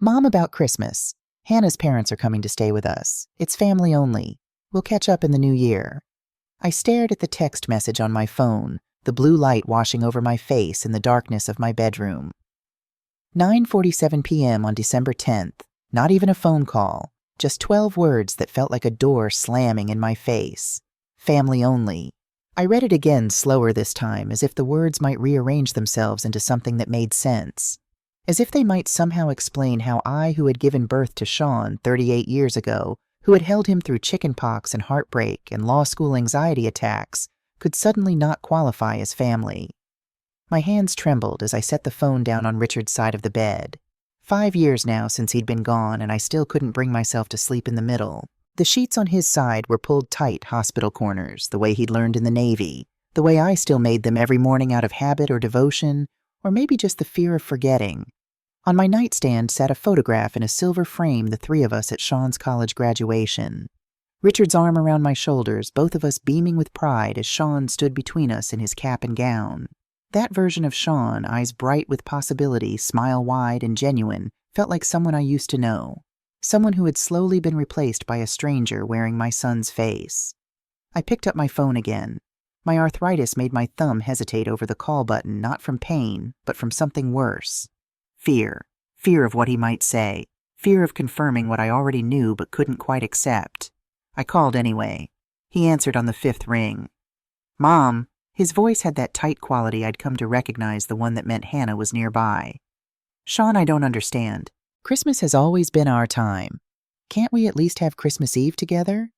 Mom, about Christmas. Hannah's parents are coming to stay with us. It's family only. We'll catch up in the new year. I stared at the text message on my phone, the blue light washing over my face in the darkness of my bedroom. 9:47 p.m. on December 10th. Not even a phone call. Just 12 words that felt like a door slamming in my face. Family only. I read it again slower this time, as if the words might rearrange themselves into something that made sense. As if they might somehow explain how I, who had given birth to Sean 38 years ago, who had held him through chickenpox and heartbreak and law school anxiety attacks, could suddenly not qualify as family. My hands trembled as I set the phone down on Richard's side of the bed. 5 years now since he'd been gone, and I still couldn't bring myself to sleep in the middle. The sheets on his side were pulled tight hospital corners, the way he'd learned in the Navy, the way I still made them every morning out of habit or devotion, or maybe just the fear of forgetting. On my nightstand sat a photograph in a silver frame, the three of us at Sean's college graduation. Richard's arm around my shoulders, both of us beaming with pride as Sean stood between us in his cap and gown. That version of Sean, eyes bright with possibility, smile wide and genuine, felt like someone I used to know. Someone who had slowly been replaced by a stranger wearing my son's face. I picked up my phone again. My arthritis made my thumb hesitate over the call button, not from pain, but from something worse. Fear. Fear of what he might say. Fear of confirming what I already knew but couldn't quite accept. I called anyway. He answered on the 5th ring. Mom. His voice had that tight quality I'd come to recognize, the one that meant Hannah was nearby. Sean, I don't understand. Christmas has always been our time. Can't we at least have Christmas Eve together?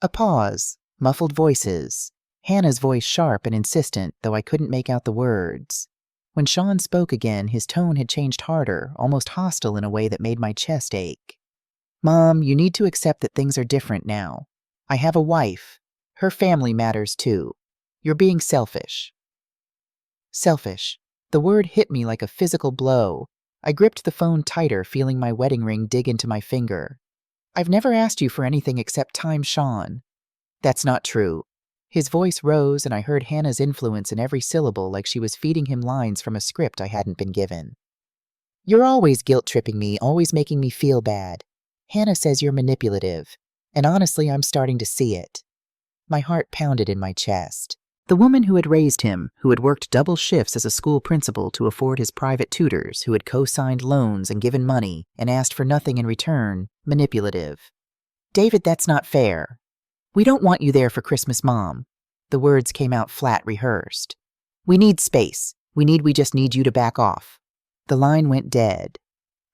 A pause. Muffled voices. Hannah's voice sharp and insistent, though I couldn't make out the words. When Sean spoke again, his tone had changed harder, almost hostile in a way that made my chest ache. Mom, you need to accept that things are different now. I have a wife. Her family matters too. You're being selfish. Selfish. The word hit me like a physical blow. I gripped the phone tighter, feeling my wedding ring dig into my finger. I've never asked you for anything except time, Sean. That's not true. His voice rose, and I heard Hannah's influence in every syllable, like she was feeding him lines from a script I hadn't been given. You're always guilt-tripping me, always making me feel bad. Hannah says you're manipulative, and honestly, I'm starting to see it. My heart pounded in my chest. The woman who had raised him, who had worked double shifts as a school principal to afford his private tutors, who had co-signed loans and given money and asked for nothing in return, manipulative. David, that's not fair. We don't want you there for Christmas, Mom. The words came out flat, rehearsed. We need space. We just need you to back off. The line went dead.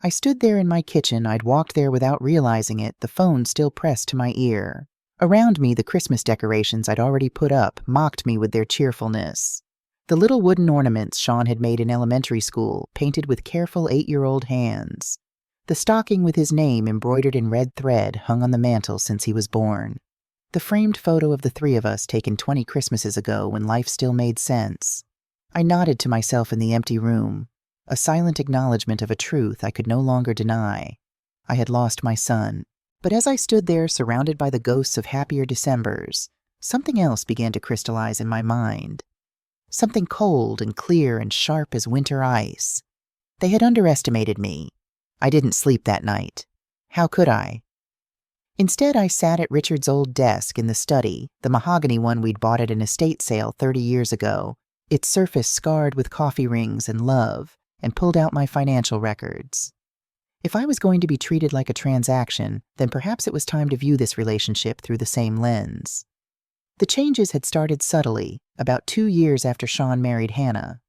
I stood there in my kitchen. I'd walked there without realizing it, the phone still pressed to my ear. Around me, the Christmas decorations I'd already put up mocked me with their cheerfulness. The little wooden ornaments Sean had made in elementary school, painted with careful 8-year-old hands. The stocking with his name embroidered in red thread hung on the mantel since he was born. The framed photo of the three of us taken 20 Christmases ago when life still made sense. I nodded to myself in the empty room, a silent acknowledgement of a truth I could no longer deny. I had lost my son. But as I stood there surrounded by the ghosts of happier Decembers, something else began to crystallize in my mind. Something cold and clear and sharp as winter ice. They had underestimated me. I didn't sleep that night. How could I? Instead, I sat at Richard's old desk in the study, the mahogany one we'd bought at an estate sale 30 years ago, its surface scarred with coffee rings and love, and pulled out my financial records. If I was going to be treated like a transaction, then perhaps it was time to view this relationship through the same lens. The changes had started subtly, about 2 years after Sean married Hannah.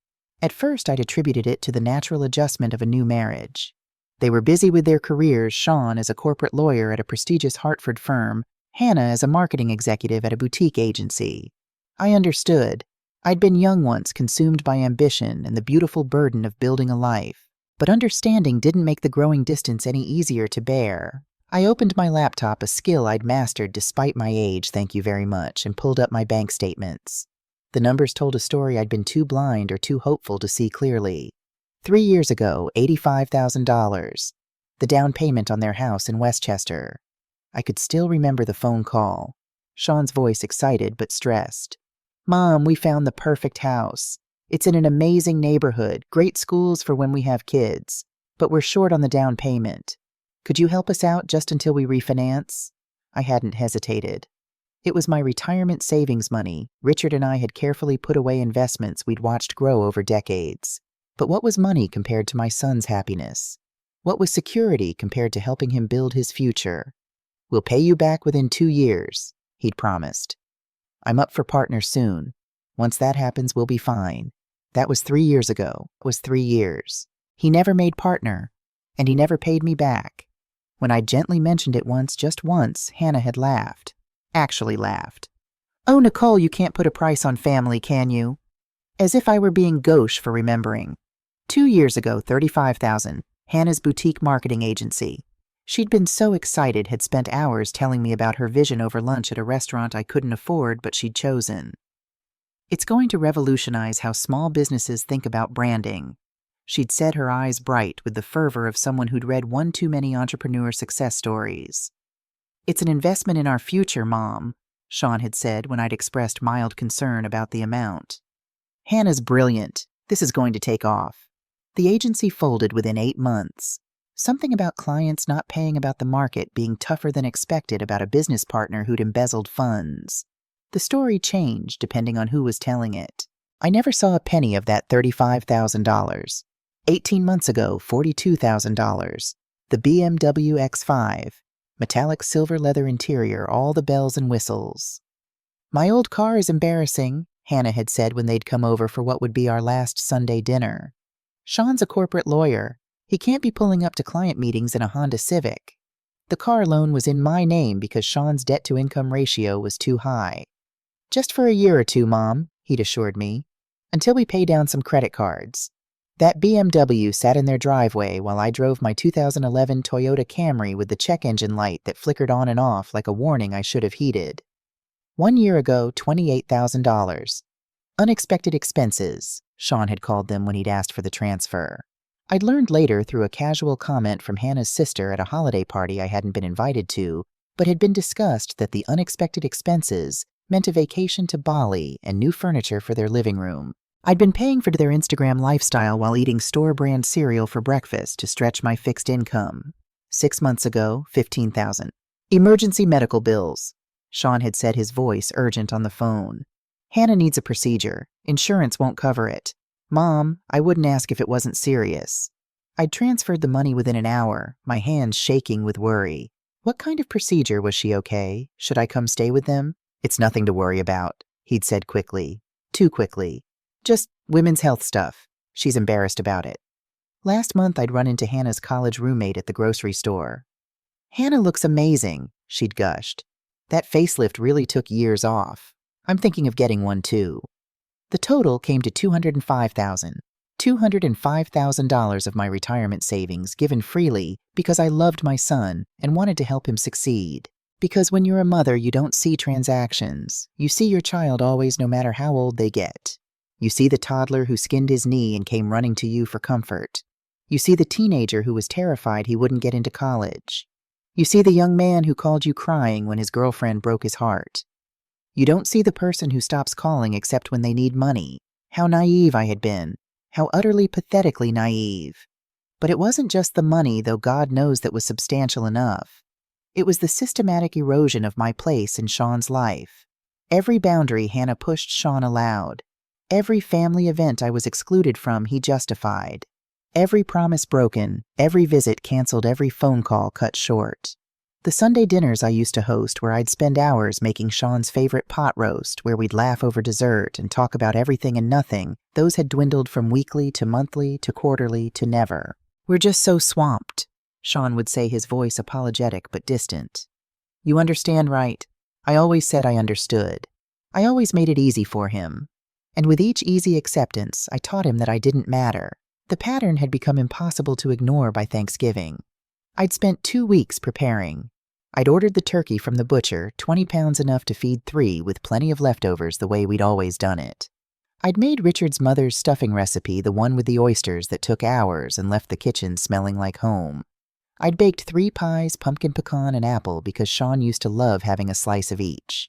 At first, I'd attributed it to the natural adjustment of a new marriage. They were busy with their careers, Sean as a corporate lawyer at a prestigious Hartford firm, Hannah as a marketing executive at a boutique agency. I understood. I'd been young once, consumed by ambition and the beautiful burden of building a life. But understanding didn't make the growing distance any easier to bear. I opened my laptop, a skill I'd mastered despite my age, thank you very much, and pulled up my bank statements. The numbers told a story I'd been too blind or too hopeful to see clearly. 3 years ago, $85,000. The down payment on their house in Westchester. I could still remember the phone call. Sean's voice excited but stressed. Mom, we found the perfect house. It's in an amazing neighborhood, great schools for when we have kids. but we're short on the down payment. Could you help us out just until we refinance? I hadn't hesitated. It was my retirement savings money. Richard and I had carefully put away investments we'd watched grow over decades. But what was money compared to my son's happiness? What was security compared to helping him build his future? We'll pay you back within 2 years, he'd promised. I'm up for partner soon. Once that happens, we'll be fine. That was 3 years ago. It was 3 years. He never made partner, and he never paid me back. When I gently mentioned it once, just once, Hannah had laughed. Actually laughed. Oh, Nicole, you can't put a price on family, can you? As if I were being gauche for remembering. 2 years ago, $35,000, Hannah's boutique marketing agency. She'd been so excited, had spent hours telling me about her vision over lunch at a restaurant I couldn't afford, but she'd chosen. It's going to revolutionize how small businesses think about branding. She'd said, her eyes bright with the fervor of someone who'd read one too many entrepreneur success stories. It's an investment in our future, Mom, Sean had said when I'd expressed mild concern about the amount. Hannah's brilliant. This is going to take off. The agency folded within 8 months. Something about clients not paying about the market being tougher than expected about a business partner who'd embezzled funds. The story changed depending on who was telling it. I never saw a penny of that $35,000. 18 months ago, $42,000. The BMW X5. Metallic silver leather interior, all the bells and whistles. My old car is embarrassing, Hannah had said when they'd come over for what would be our last Sunday dinner. Sean's a corporate lawyer. He can't be pulling up to client meetings in a Honda Civic. The car loan was in my name because Sean's debt-to-income ratio was too high. Just for a year or two, Mom, he'd assured me, until we pay down some credit cards. That BMW sat in their driveway while I drove my 2011 Toyota Camry with the check engine light that flickered on and off like a warning I should have heeded. 1 year ago, $28,000. Unexpected expenses, Sean had called them when he'd asked for the transfer. I'd learned later through a casual comment from Hannah's sister at a holiday party I hadn't been invited to, but had been discussed that the unexpected expenses meant a vacation to Bali and new furniture for their living room. I'd been paying for their Instagram lifestyle while eating store-brand cereal for breakfast to stretch my fixed income. 6 months ago, $15,000. Emergency medical bills. Sean had said, his voice urgent on the phone. Hannah needs a procedure. Insurance won't cover it. Mom, I wouldn't ask if it wasn't serious. I'd transferred the money within an hour, my hands shaking with worry. What kind of procedure? Was she okay? Should I come stay with them? It's nothing to worry about, he'd said quickly. Too quickly. Just women's health stuff. She's embarrassed about it. Last month, I'd run into Hannah's college roommate at the grocery store. Hannah looks amazing, she'd gushed. That facelift really took years off. I'm thinking of getting one too. The total came to $205,000. $205,000 of my retirement savings given freely because I loved my son and wanted to help him succeed. Because when you're a mother, you don't see transactions. You see your child always, no matter how old they get. You see the toddler who skinned his knee and came running to you for comfort. You see the teenager who was terrified he wouldn't get into college. You see the young man who called you crying when his girlfriend broke his heart. You don't see the person who stops calling except when they need money. How naive I had been. How utterly pathetically naive. But it wasn't just the money, though God knows that was substantial enough. It was the systematic erosion of my place in Sean's life. Every boundary Hannah pushed Sean allowed. Every family event I was excluded from, he justified. Every promise broken, every visit canceled, every phone call cut short. The Sunday dinners I used to host, where I'd spend hours making Sean's favorite pot roast, where we'd laugh over dessert and talk about everything and nothing, those had dwindled from weekly to monthly to quarterly to never. We're just so swamped, Sean would say, his voice apologetic but distant. You understand, right? I always said I understood. I always made it easy for him. And with each easy acceptance, I taught him that I didn't matter. The pattern had become impossible to ignore by Thanksgiving. I'd spent 2 weeks preparing. I'd ordered the turkey from the butcher, 20 pounds enough to feed 3 with plenty of leftovers the way we'd always done it. I'd made Richard's mother's stuffing recipe, the one with the oysters that took hours and left the kitchen smelling like home. I'd baked 3 pies, pumpkin pecan, and apple because Sean used to love having a slice of each.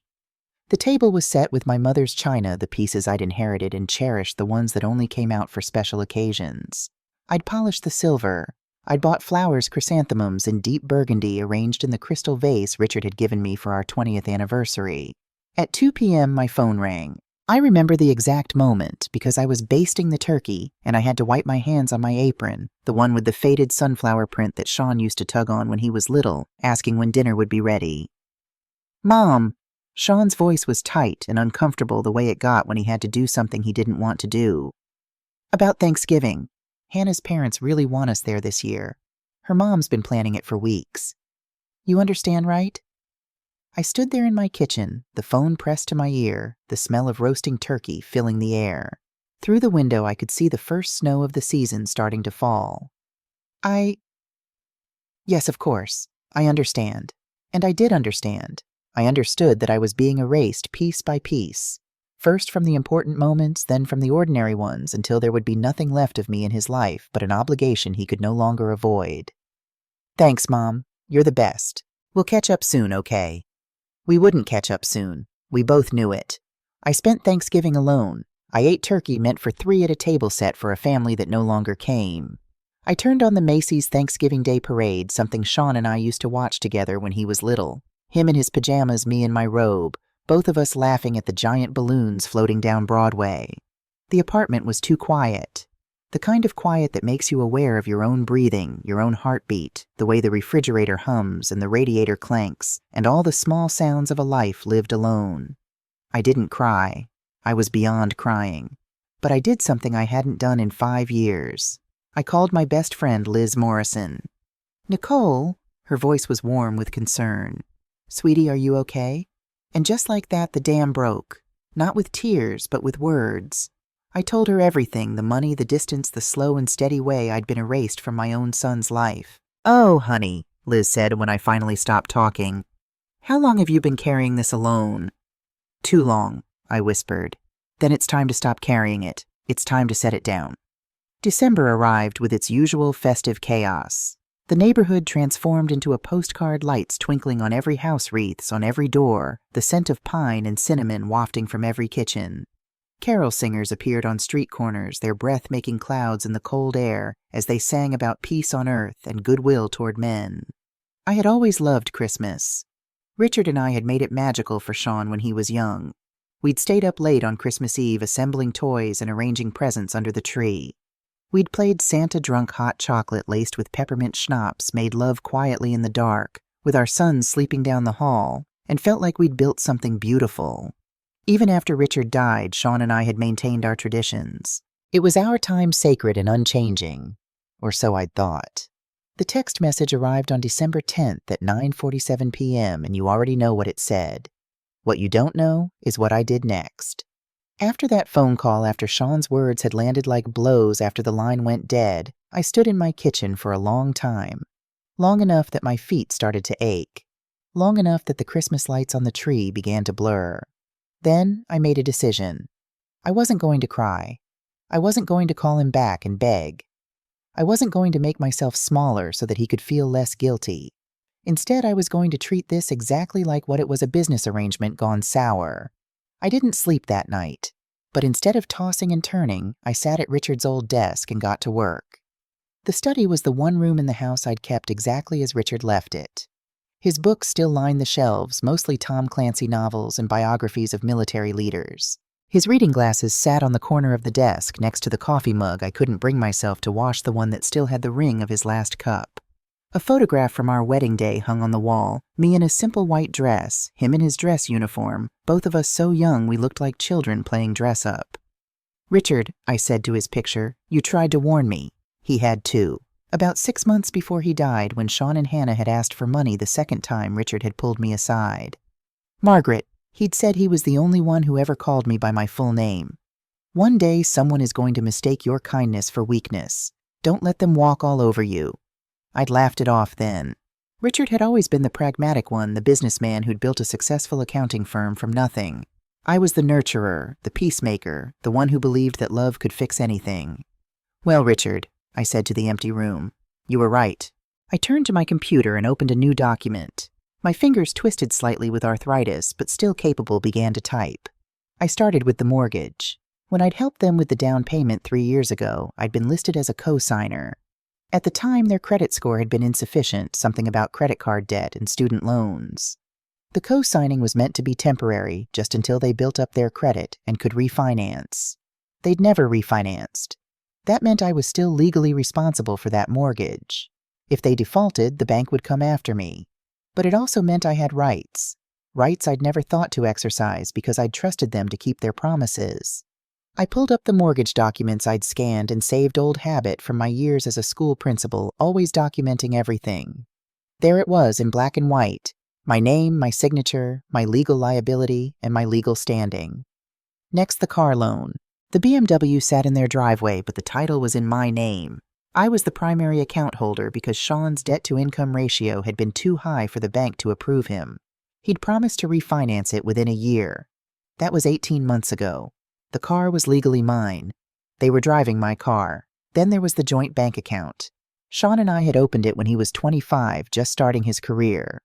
The table was set with my mother's china, the pieces I'd inherited and cherished, the ones that only came out for special occasions. I'd polished the silver. I'd bought flowers, chrysanthemums in deep burgundy arranged in the crystal vase Richard had given me for our 20th anniversary. At 2 p.m., my phone rang. I remember the exact moment because I was basting the turkey and I had to wipe my hands on my apron, the one with the faded sunflower print that Sean used to tug on when he was little, asking when dinner would be ready. "Mom!" Sean's voice was tight and uncomfortable the way it got when he had to do something he didn't want to do. "About Thanksgiving. Hannah's parents really want us there this year. Her mom's been planning it for weeks. You understand, right?" I stood there in my kitchen, the phone pressed to my ear, the smell of roasting turkey filling the air. Through the window, I could see the first snow of the season starting to fall. Yes, of course. I understand. And I did understand. I understood that I was being erased piece by piece. First from the important moments, then from the ordinary ones, until there would be nothing left of me in his life but an obligation he could no longer avoid. "Thanks, Mom. You're the best. We'll catch up soon, okay?" We wouldn't catch up soon. We both knew it. I spent Thanksgiving alone. I ate turkey meant for 3 at a table set for a family that no longer came. I turned on the Macy's Thanksgiving Day Parade, something Sean and I used to watch together when he was little. Him in his pajamas, me in my robe, both of us laughing at the giant balloons floating down Broadway. The apartment was too quiet. The kind of quiet that makes you aware of your own breathing, your own heartbeat, the way the refrigerator hums and the radiator clanks, and all the small sounds of a life lived alone. I didn't cry. I was beyond crying. But I did something I hadn't done in 5 years. I called my best friend Liz Morrison. "Nicole," her voice was warm with concern. "Sweetie, are you okay?" And just like that, the dam broke. Not with tears, but with words. I told her everything, the money, the distance, the slow and steady way I'd been erased from my own son's life. "Oh, honey," Liz said when I finally stopped talking. "How long have you been carrying this alone?" "Too long," I whispered. "Then it's time to stop carrying it. It's time to set it down." December arrived with its usual festive chaos. The neighborhood transformed into a postcard, lights twinkling on every house, wreaths on every door, the scent of pine and cinnamon wafting from every kitchen. Carol singers appeared on street corners, their breath making clouds in the cold air as they sang about peace on earth and goodwill toward men. I had always loved Christmas. Richard and I had made it magical for Sean when he was young. We'd stayed up late on Christmas Eve assembling toys and arranging presents under the tree. We'd played Santa drunk hot chocolate laced with peppermint schnapps, made love quietly in the dark, with our sons sleeping down the hall, and felt like we'd built something beautiful. Even after Richard died, Sean and I had maintained our traditions. It was our time sacred and unchanging, or so I'd thought. The text message arrived on December 10th at 9:47 p.m., and you already know what it said. What you don't know is what I did next. After that phone call, after Sean's words had landed like blows after the line went dead, I stood in my kitchen for a long time. Long enough that my feet started to ache. Long enough that the Christmas lights on the tree began to blur. Then I made a decision. I wasn't going to cry. I wasn't going to call him back and beg. I wasn't going to make myself smaller so that he could feel less guilty. Instead, I was going to treat this exactly like what it was, a business arrangement gone sour. I didn't sleep that night, but instead of tossing and turning, I sat at Richard's old desk and got to work. The study was the one room in the house I'd kept exactly as Richard left it. His books still lined the shelves, mostly Tom Clancy novels and biographies of military leaders. His reading glasses sat on the corner of the desk next to the coffee mug. I couldn't bring myself to wash the one that still had the ring of his last cup. A photograph from our wedding day hung on the wall, me in a simple white dress, him in his dress uniform, both of us so young we looked like children playing dress-up. "Richard," I said to his picture, "you tried to warn me." He had too. About 6 months before he died, when Sean and Hannah had asked for money the second time Richard had pulled me aside. "Margaret," he'd said, he was the only one who ever called me by my full name. "One day someone is going to mistake your kindness for weakness. Don't let them walk all over you." I'd laughed it off then. Richard had always been the pragmatic one, the businessman who'd built a successful accounting firm from nothing. I was the nurturer, the peacemaker, the one who believed that love could fix anything. "Well, Richard," I said to the empty room, "you were right." I turned to my computer and opened a new document. My fingers twisted slightly with arthritis, but still capable, began to type. I started with the mortgage. When I'd helped them with the down payment 3 years ago, I'd been listed as a co-signer. At the time, their credit score had been insufficient, something about credit card debt and student loans. The co-signing was meant to be temporary, just until they built up their credit and could refinance. They'd never refinanced. That meant I was still legally responsible for that mortgage. If they defaulted, the bank would come after me. But it also meant I had rights. Rights I'd never thought to exercise because I'd trusted them to keep their promises. I pulled up the mortgage documents I'd scanned and saved old habit from my years as a school principal, always documenting everything. There it was in black and white. My name, my signature, my legal liability, and my legal standing. Next, the car loan. The BMW sat in their driveway, but the title was in my name. I was the primary account holder because Sean's debt-to-income ratio had been too high for the bank to approve him. He'd promised to refinance it within a year. That was 18 months ago. The car was legally mine. They were driving my car. Then there was the joint bank account. Sean and I had opened it when he was 25, just starting his career.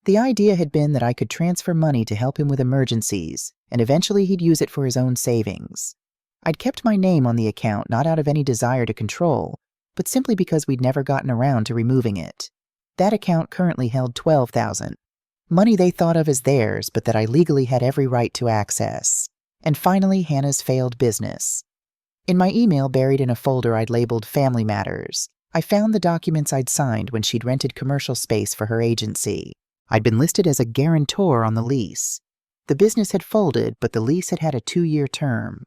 The idea had been that I could transfer money to help him with emergencies, and eventually he'd use it for his own savings. I'd kept my name on the account not out of any desire to control, but simply because we'd never gotten around to removing it. That account currently held $12,000. Money they thought of as theirs, but that I legally had every right to access. And finally, Hannah's failed business. In my email buried in a folder I'd labeled Family Matters, I found the documents I'd signed when she'd rented commercial space for her agency. I'd been listed as a guarantor on the lease. The business had folded, but the lease had a 2-year term.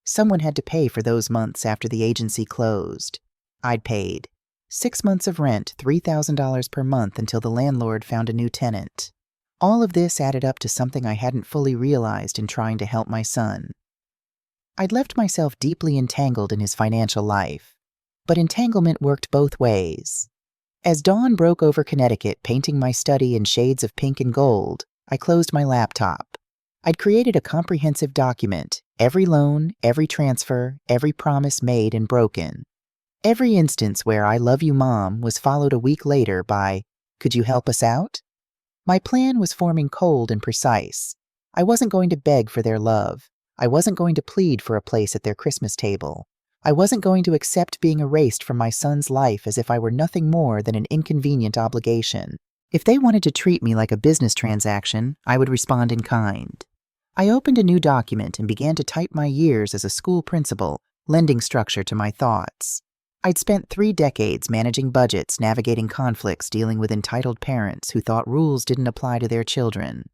Someone had to pay for those months after the agency closed. I'd paid. 6 months of rent, $3,000 per month until the landlord found a new tenant. All of this added up to something I hadn't fully realized in trying to help my son. I'd left myself deeply entangled in his financial life, but entanglement worked both ways. As dawn broke over Connecticut, painting my study in shades of pink and gold, I closed my laptop. I'd created a comprehensive document, every loan, every transfer, every promise made and broken. Every instance where "I love you, Mom" was followed a week later by "Could you help us out?" My plan was forming cold and precise. I wasn't going to beg for their love. I wasn't going to plead for a place at their Christmas table. I wasn't going to accept being erased from my son's life as if I were nothing more than an inconvenient obligation. If they wanted to treat me like a business transaction, I would respond in kind. I opened a new document and began to type my years as a school principal, lending structure to my thoughts. I'd spent 3 decades managing budgets, navigating conflicts, dealing with entitled parents who thought rules didn't apply to their children.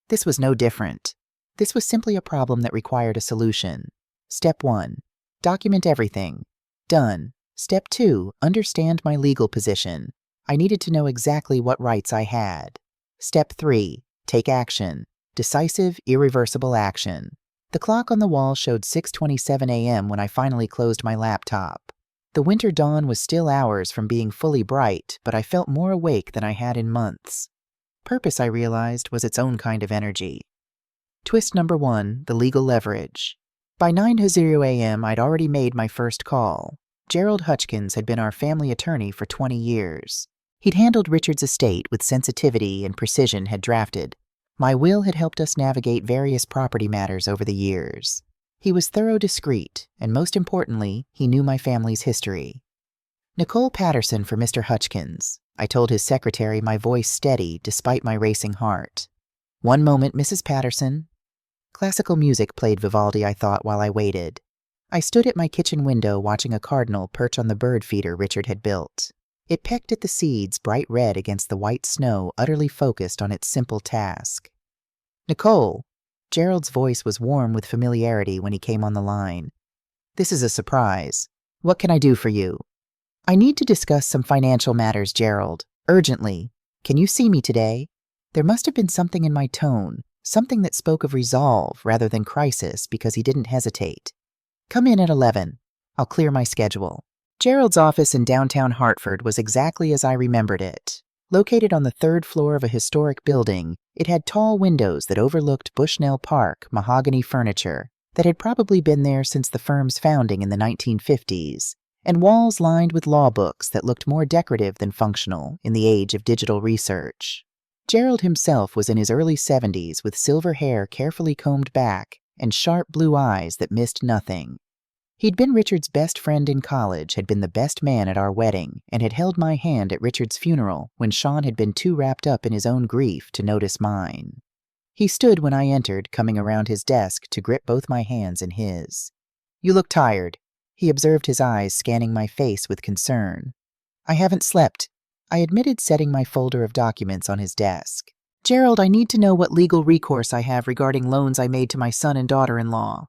This was no different. This was simply a problem that required a solution. Step 1. Document everything. Done. Step 2. Understand my legal position. I needed to know exactly what rights I had. Step 3. Take action. Decisive, irreversible action. The clock on the wall showed 6:27 a.m. when I finally closed my laptop. The winter dawn was still hours from being fully bright, but I felt more awake than I had in months. Purpose, I realized, was its own kind of energy. Twist number 1, the legal leverage. By 9:00 a.m., I'd already made my first call. Gerald Hutchkins had been our family attorney for 20 years. He'd handled Richard's estate with sensitivity and precision, had drafted. My will had helped us navigate various property matters over the years. He was thorough, discreet, and most importantly, he knew my family's history. "Nicole Patterson for Mr. Hutchkins," I told his secretary, my voice steady despite my racing heart. "One moment, Mrs. Patterson." Classical music played Vivaldi, I thought, while I waited. I stood at my kitchen window watching a cardinal perch on the bird feeder Richard had built. It pecked at the seeds, bright red against the white snow, utterly focused on its simple task. "Nicole." Gerald's voice was warm with familiarity when he came on the line. "This is a surprise. What can I do for you?" "I need to discuss some financial matters, Gerald. Urgently. Can you see me today?" There must have been something in my tone, something that spoke of resolve rather than crisis, because he didn't hesitate. "Come in at 11. I'll clear my schedule." Gerald's office in downtown Hartford was exactly as I remembered it. Located on the 3rd floor of a historic building, it had tall windows that overlooked Bushnell Park, mahogany furniture that had probably been there since the firm's founding in the 1950s, and walls lined with law books that looked more decorative than functional in the age of digital research. Gerald himself was in his early 70s with silver hair carefully combed back and sharp blue eyes that missed nothing. He'd been Richard's best friend in college, had been the best man at our wedding, and had held my hand at Richard's funeral when Sean had been too wrapped up in his own grief to notice mine. He stood when I entered, coming around his desk to grip both my hands in his. "You look tired." He observed, his eyes scanning my face with concern. "I haven't slept," I admitted, setting my folder of documents on his desk. "Gerald, I need to know what legal recourse I have regarding loans I made to my son and daughter-in-law."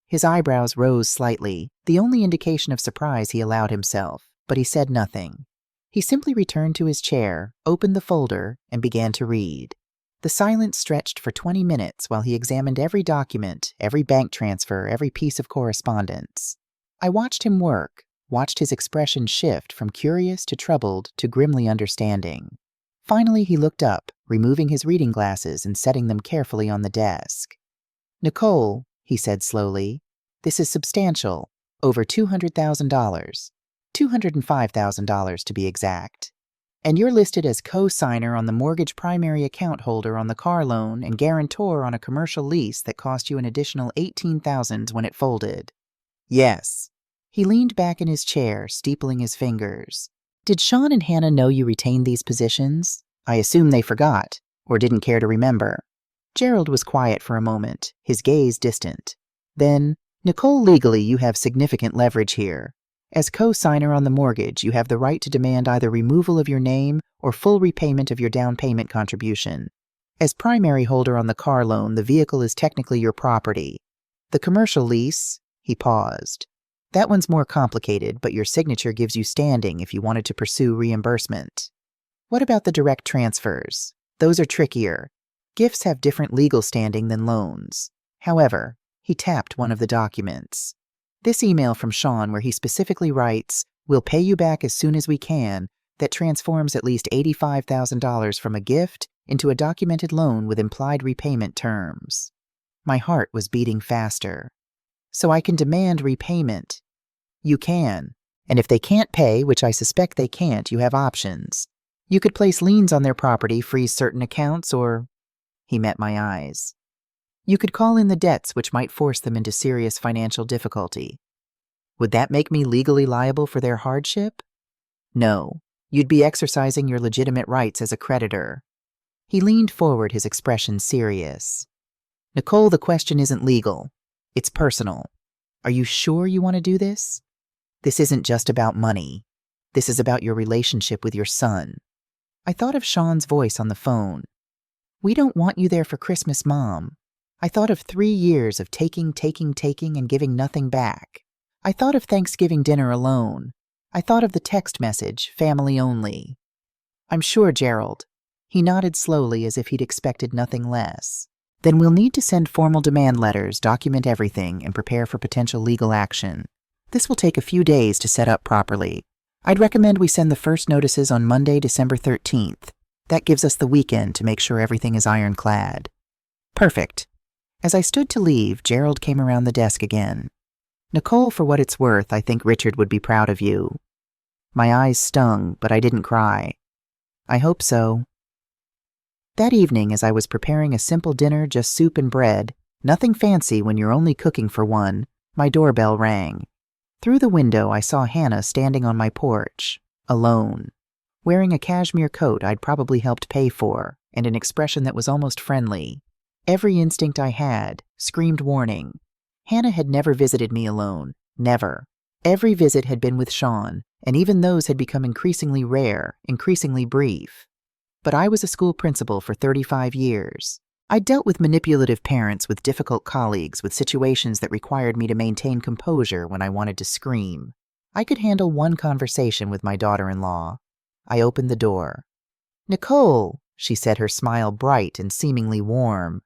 His eyebrows rose slightly, the only indication of surprise he allowed himself, but he said nothing. He simply returned to his chair, opened the folder, and began to read. The silence stretched for 20 minutes while he examined every document, every bank transfer, every piece of correspondence. I watched him work, watched his expression shift from curious to troubled to grimly understanding. Finally, he looked up, removing his reading glasses and setting them carefully on the desk. "Nicole," he said slowly, "this is substantial, over $200,000, $205,000 to be exact. And you're listed as co-signer on the mortgage primary account holder on the car loan and guarantor on a commercial lease that cost you an additional $18,000 when it folded." "Yes." He leaned back in his chair, steepling his fingers. "Did Sean and Hannah know you retained these positions? I assume they forgot, or didn't care to remember." Gerald was quiet for a moment, his gaze distant. Then, "Nicole, legally you have significant leverage here. As co-signer on the mortgage, you have the right to demand either removal of your name or full repayment of your down payment contribution. As primary holder on the car loan, the vehicle is technically your property. The commercial lease," he paused. "That one's more complicated, but your signature gives you standing if you wanted to pursue reimbursement. What about the direct transfers? Those are trickier. Gifts have different legal standing than loans. However," he tapped one of the documents. "This email from Sean where he specifically writes, 'We'll pay you back as soon as we can,' that transforms at least $85,000 from a gift into a documented loan with implied repayment terms." My heart was beating faster. "So I can demand repayment?" "You can. And if they can't pay, which I suspect they can't, you have options. You could place liens on their property, freeze certain accounts, or—" He met my eyes. "You could call in the debts which might force them into serious financial difficulty." "Would that make me legally liable for their hardship?" "No. You'd be exercising your legitimate rights as a creditor." He leaned forward, his expression serious. "Nicole, the question isn't legal. It's personal. Are you sure you want to do this? This isn't just about money. This is about your relationship with your son." I thought of Sean's voice on the phone. "We don't want you there for Christmas, Mom." I thought of 3 years of taking and giving nothing back. I thought of Thanksgiving dinner alone. I thought of the text message, family only. "I'm sure, Gerald." He nodded slowly as if he'd expected nothing less. "Then we'll need to send formal demand letters, document everything, and prepare for potential legal action. This will take a few days to set up properly. I'd recommend we send the first notices on Monday, December 13th. That gives us the weekend to make sure everything is ironclad." "Perfect." As I stood to leave, Gerald came around the desk again. "Nicole, for what it's worth, I think Richard would be proud of you." My eyes stung, but I didn't cry. "I hope so." That evening, as I was preparing a simple dinner, just soup and bread, nothing fancy when you're only cooking for one, my doorbell rang. Through the window, I saw Hannah standing on my porch, alone, wearing a cashmere coat I'd probably helped pay for, and an expression that was almost friendly. Every instinct I had screamed warning. Hannah had never visited me alone, never. Every visit had been with Sean, and even those had become increasingly rare, increasingly brief. But I was a school principal for 35 years. I dealt with manipulative parents, with difficult colleagues, with situations that required me to maintain composure when I wanted to scream. I could handle one conversation with my daughter-in-law. I opened the door. "Nicole," she said, her smile bright and seemingly warm.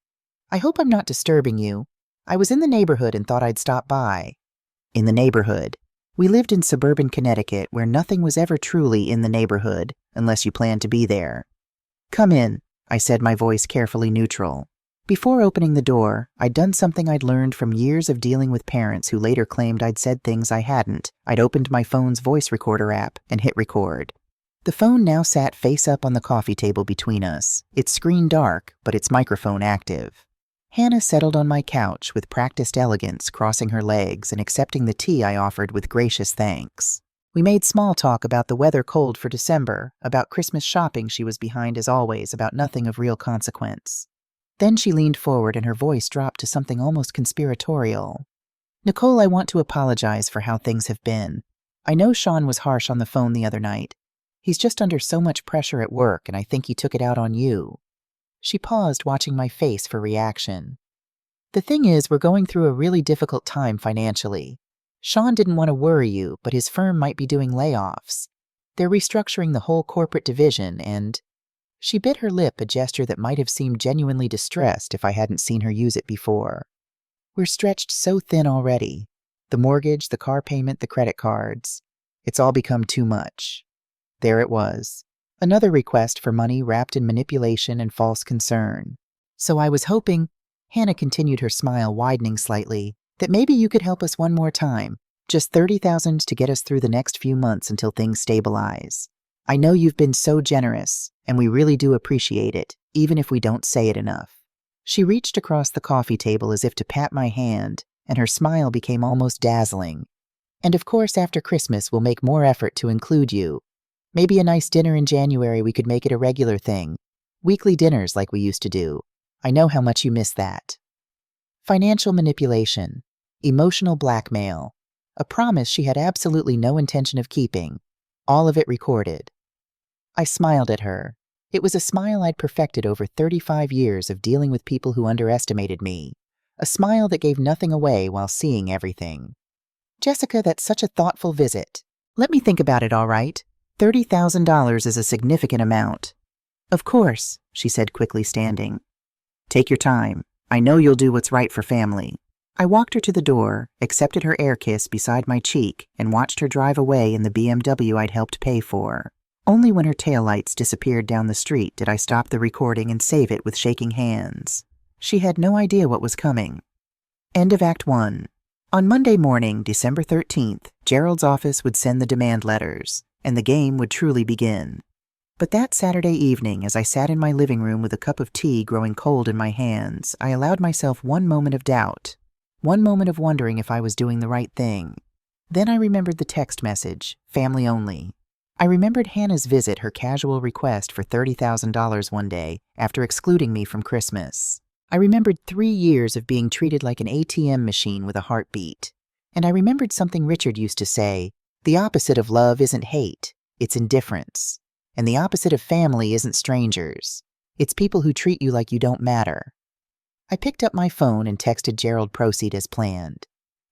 "I hope I'm not disturbing you. I was in the neighborhood and thought I'd stop by." In the neighborhood. We lived in suburban Connecticut, where nothing was ever truly in the neighborhood, unless you planned to be there. "Come in," I said, my voice carefully neutral. Before opening the door, I'd done something I'd learned from years of dealing with parents who later claimed I'd said things I hadn't. I'd opened my phone's voice recorder app and hit record. The phone now sat face up on the coffee table between us, its screen dark, but its microphone active. Hannah settled on my couch with practiced elegance, crossing her legs and accepting the tea I offered with gracious thanks. We made small talk about the weather cold for December, about Christmas shopping she was behind as always, about nothing of real consequence. Then she leaned forward and her voice dropped to something almost conspiratorial. "Nicole, I want to apologize for how things have been. I know Sean was harsh on the phone the other night. He's just under so much pressure at work, and I think he took it out on you." She paused, watching my face for reaction. "The thing is, we're going through a really difficult time financially. Sean didn't want to worry you, but his firm might be doing layoffs. They're restructuring the whole corporate division, and—" She bit her lip, a gesture that might have seemed genuinely distressed if I hadn't seen her use it before. "We're stretched so thin already. The mortgage, the car payment, the credit cards. It's all become too much." There it was. Another request for money wrapped in manipulation and false concern. "So I was hoping," Hannah continued, her smile widening slightly, "that maybe you could help us one more time. Just $30,000 to get us through the next few months until things stabilize. I know you've been so generous, and we really do appreciate it, even if we don't say it enough." She reached across the coffee table as if to pat my hand, and her smile became almost dazzling. "And of course, after Christmas, we'll make more effort to include you. Maybe a nice dinner in January, we could make it a regular thing. Weekly dinners like we used to do. I know how much you miss that." Financial manipulation, emotional blackmail, a promise she had absolutely no intention of keeping, all of it recorded. I smiled at her. It was a smile I'd perfected over 35 years of dealing with people who underestimated me, a smile that gave nothing away while seeing everything. "Jessica, that's such a thoughtful visit. Let me think about it, all right? $30,000 is a significant amount." "Of course," she said, quickly standing. "Take your time. I know you'll do what's right for family." I walked her to the door, accepted her air kiss beside my cheek, and watched her drive away in the BMW I'd helped pay for. Only when her taillights disappeared down the street did I stop the recording and save it with shaking hands. She had no idea what was coming. End of Act 1. On Monday morning, December 13th, Gerald's office would send the demand letters, and the game would truly begin. But that Saturday evening, as I sat in my living room with a cup of tea growing cold in my hands, I allowed myself one moment of doubt, one moment of wondering if I was doing the right thing. Then I remembered the text message, family only. I remembered Hannah's visit, her casual request for $30,000 one day after excluding me from Christmas. I remembered 3 years of being treated like an ATM machine with a heartbeat. And I remembered something Richard used to say, "The opposite of love isn't hate, it's indifference. And the opposite of family isn't strangers. It's people who treat you like you don't matter." I picked up my phone and texted Gerald Proceed as planned.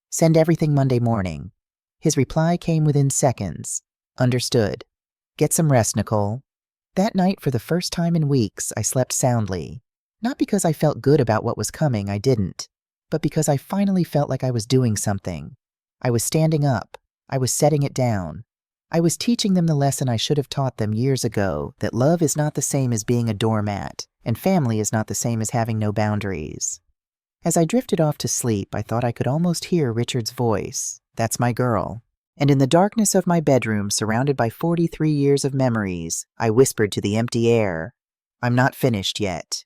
"Send everything Monday morning." His reply came within seconds. "Understood. Get some rest, Nicole." That night, for the first time in weeks, I slept soundly. Not because I felt good about what was coming, I didn't, but because I finally felt like I was doing something. I was standing up. I was setting it down. I was teaching them the lesson I should have taught them years ago, that love is not the same as being a doormat, and family is not the same as having no boundaries. As I drifted off to sleep, I thought I could almost hear Richard's voice. "That's my girl." And in the darkness of my bedroom, surrounded by 43 years of memories, I whispered to the empty air, "I'm not finished yet."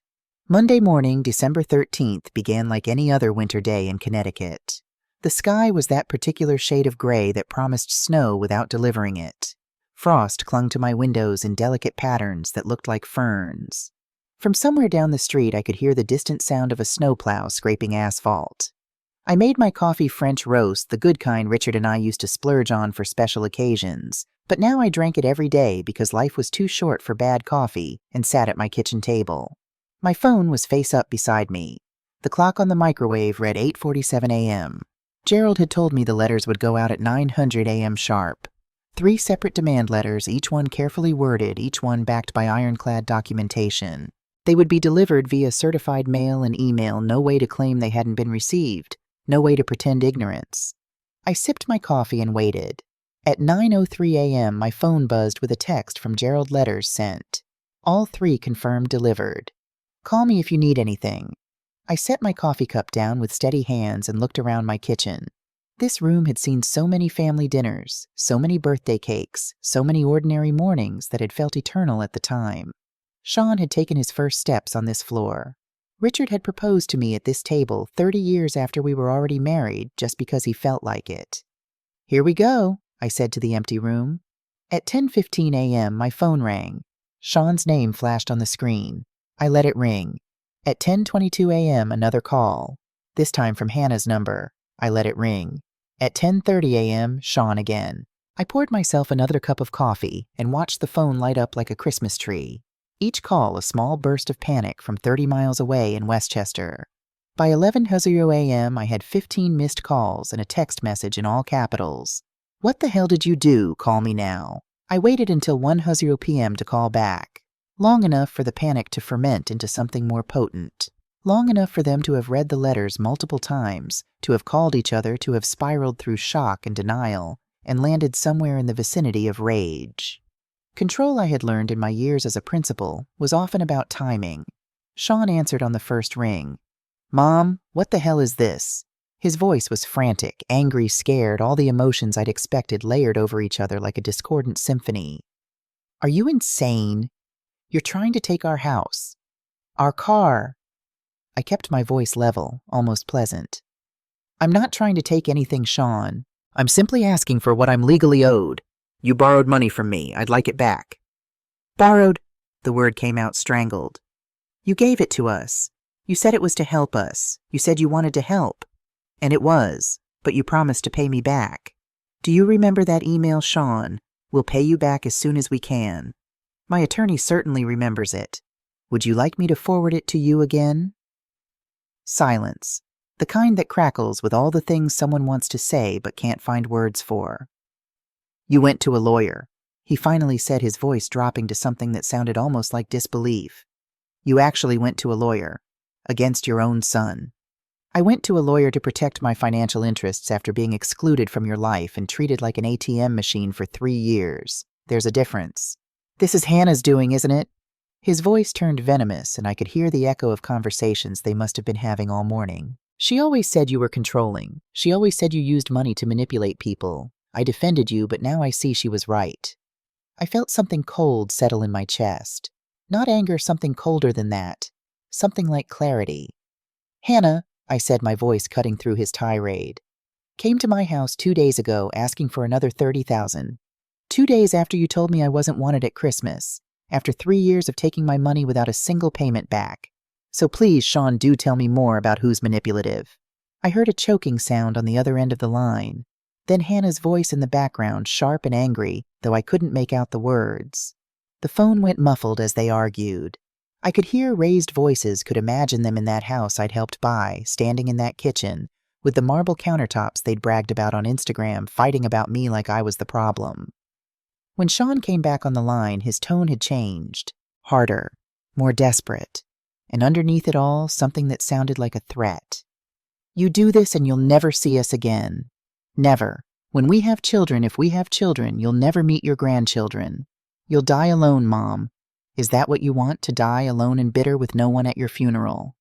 Monday morning, December 13th, began like any other winter day in Connecticut. The sky was that particular shade of gray that promised snow without delivering it. Frost clung to my windows in delicate patterns that looked like ferns. From somewhere down the street, I could hear the distant sound of a snowplow scraping asphalt. I made my coffee French roast, the good kind Richard and I used to splurge on for special occasions, but now I drank it every day because life was too short for bad coffee, and sat at my kitchen table. My phone was face up beside me. The clock on the microwave read 8:47 a.m. Gerald had told me the letters would go out at 900 a.m. sharp. 3 separate demand letters, each one carefully worded, each one backed by ironclad documentation. They would be delivered via certified mail and email, no way to claim they hadn't been received, no way to pretend ignorance. I sipped my coffee and waited. At 9:03 a.m., my phone buzzed with a text from Gerald Letters sent. All 3 confirmed delivered. "Call me if you need anything." I set my coffee cup down with steady hands and looked around my kitchen. This room had seen so many family dinners, so many birthday cakes, so many ordinary mornings that had felt eternal at the time. Sean had taken his first steps on this floor. Richard had proposed to me at this table 30 years after we were already married just because he felt like it. "Here we go," I said to the empty room. At 10:15 a.m., my phone rang. Sean's name flashed on the screen. I let it ring. At 10:22 a.m., another call, this time from Hannah's number. I let it ring. At 10:30 a.m., Sean again. I poured myself another cup of coffee and watched the phone light up like a Christmas tree. Each call a small burst of panic from 30 miles away in Westchester. By 11:00 a.m., I had 15 missed calls and a text message in all capitals. "What the hell did you do? Call me now." I waited until 1:00 p.m. to call back. Long enough for the panic to ferment into something more potent. Long enough for them to have read the letters multiple times, to have called each other, to have spiraled through shock and denial, and landed somewhere in the vicinity of rage. Control, I had learned in my years as a principal, was often about timing. Sean answered on the first ring. "Mom, what the hell is this?" His voice was frantic, angry, scared, all the emotions I'd expected layered over each other like a discordant symphony. "Are you insane? You're trying to take our house. Our car." I kept my voice level, almost pleasant. "I'm not trying to take anything, Sean. I'm simply asking for what I'm legally owed. You borrowed money from me. I'd like it back." "Borrowed?" The word came out strangled. "You gave it to us. You said it was to help us. You said you wanted to help. And it was, but you promised to pay me back. Do you remember that email, Sean? We'll pay you back as soon as we can." My attorney certainly remembers it. Would you like me to forward it to you again? Silence. The kind that crackles with all the things someone wants to say but can't find words for. "You went to a lawyer," he finally said, his voice dropping to something that sounded almost like disbelief. "You actually went to a lawyer. Against your own son." "I went to a lawyer to protect my financial interests after being excluded from your life and treated like an ATM machine for 3 years. There's a difference." "This is Hannah's doing, isn't it?" His voice turned venomous, and I could hear the echo of conversations they must have been having all morning. "She always said you were controlling. She always said you used money to manipulate people. I defended you, but now I see she was right." I felt something cold settle in my chest. Not anger, something colder than that. Something like clarity. "Hannah," I said, my voice cutting through his tirade, "came to my house 2 days ago asking for another $30,000. 2 days after you told me I wasn't wanted at Christmas. After 3 years of taking my money without a single payment back. So please, Sean, do tell me more about who's manipulative." I heard a choking sound on the other end of the line. Then Hannah's voice in the background, sharp and angry, though I couldn't make out the words. The phone went muffled as they argued. I could hear raised voices, could imagine them in that house I'd helped buy, standing in that kitchen, with the marble countertops they'd bragged about on Instagram, fighting about me like I was the problem. When Sean came back on the line, his tone had changed. Harder, more desperate, and underneath it all, something that sounded like a threat. "You do this and you'll never see us again. Never. When we have children, if we have children, you'll never meet your grandchildren. You'll die alone, Mom. Is that what you want, to die alone and bitter with no one at your funeral?"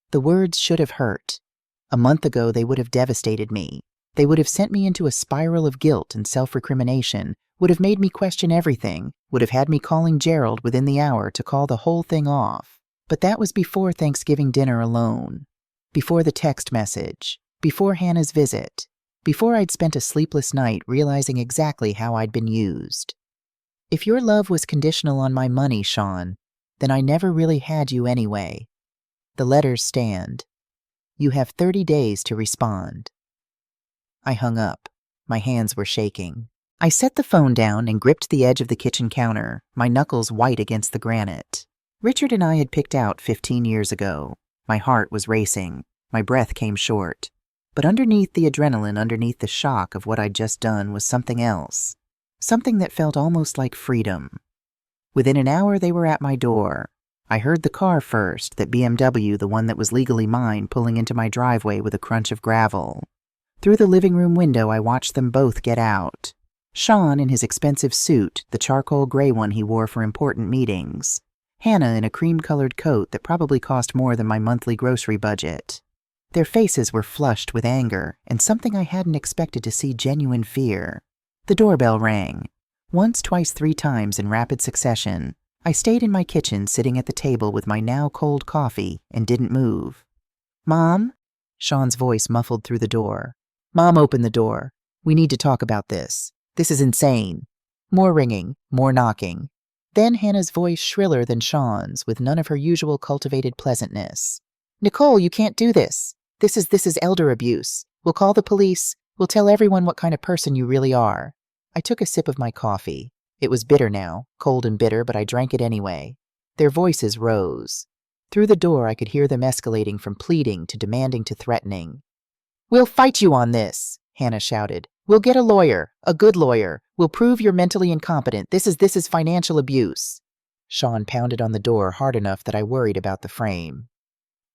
The words should have hurt. A month ago, they would have devastated me. They would have sent me into a spiral of guilt and self-recrimination, would have made me question everything, would have had me calling Gerald within the hour to call the whole thing off. But that was before Thanksgiving dinner alone. Before the text message. Before Hannah's visit. Before I'd spent a sleepless night realizing exactly how I'd been used. If your love was conditional on my money, Sean, then I never really had you anyway. The letters stand. You have 30 days to respond. I hung up. My hands were shaking. I set the phone down and gripped the edge of the kitchen counter, my knuckles white against the granite. Richard and I had picked out 15 years ago. My heart was racing. My breath came short. But underneath the adrenaline, underneath the shock of what I'd just done, was something else. Something that felt almost like freedom. Within an hour, they were at my door. I heard the car first, that BMW, the one that was legally mine, pulling into my driveway with a crunch of gravel. Through the living room window, I watched them both get out. Sean in his expensive suit, the charcoal gray one he wore for important meetings. Hannah in a cream-colored coat that probably cost more than my monthly grocery budget. Their faces were flushed with anger and something I hadn't expected to see, genuine fear. The doorbell rang. Once, twice, 3 times in rapid succession. I stayed in my kitchen sitting at the table with my now cold coffee and didn't move. "Mom?" Sean's voice muffled through the door. "Mom, open the door. We need to talk about this. This is insane." More ringing, more knocking. Then Hannah's voice shriller than Sean's, with none of her usual cultivated pleasantness. "Nicole, you can't do this. This is elder abuse. We'll call the police. We'll tell everyone what kind of person you really are." I took a sip of my coffee. It was bitter now, cold and bitter, but I drank it anyway. Their voices rose. Through the door I could hear them escalating from pleading to demanding to threatening. "We'll fight you on this," Hannah shouted. "We'll get a lawyer, a good lawyer. We'll prove you're mentally incompetent. This is financial abuse." Sean pounded on the door hard enough that I worried about the frame.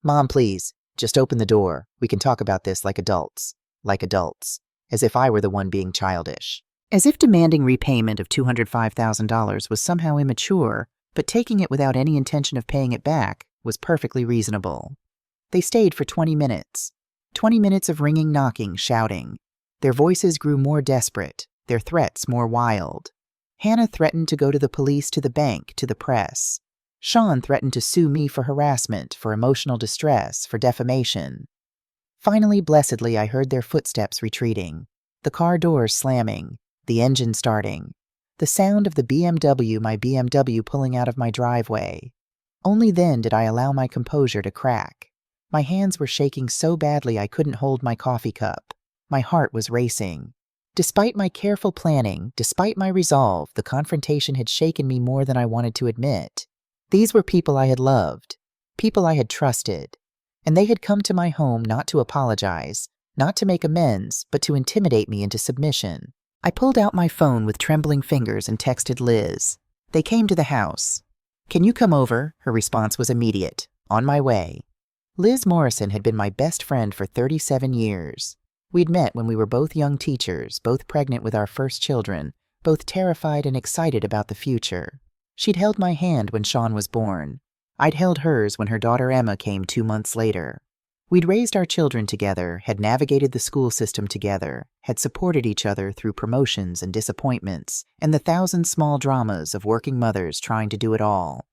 "Mom, please, just open the door. We can talk about this like adults." Like adults. As if I were the one being childish. As if demanding repayment of $205,000 was somehow immature, but taking it without any intention of paying it back was perfectly reasonable. They stayed for 20 minutes. 20 minutes of ringing, knocking, shouting. Their voices grew more desperate, their threats more wild. Hannah threatened to go to the police, to the bank, to the press. Sean threatened to sue me for harassment, for emotional distress, for defamation. Finally, blessedly, I heard their footsteps retreating, the car doors slamming, the engine starting, the sound of my BMW pulling out of my driveway. Only then did I allow my composure to crack. My hands were shaking so badly I couldn't hold my coffee cup. My heart was racing. Despite my careful planning, despite my resolve, the confrontation had shaken me more than I wanted to admit. These were people I had loved, people I had trusted, and they had come to my home not to apologize, not to make amends, but to intimidate me into submission. I pulled out my phone with trembling fingers and texted Liz. They came to the house. "Can you come over?" Her response was immediate. "On my way." Liz Morrison had been my best friend for 37 years. We'd met when we were both young teachers, both pregnant with our first children, both terrified and excited about the future. She'd held my hand when Sean was born. I'd held hers when her daughter Emma came 2 months later. We'd raised our children together, had navigated the school system together, had supported each other through promotions and disappointments, and the thousand small dramas of working mothers trying to do it all.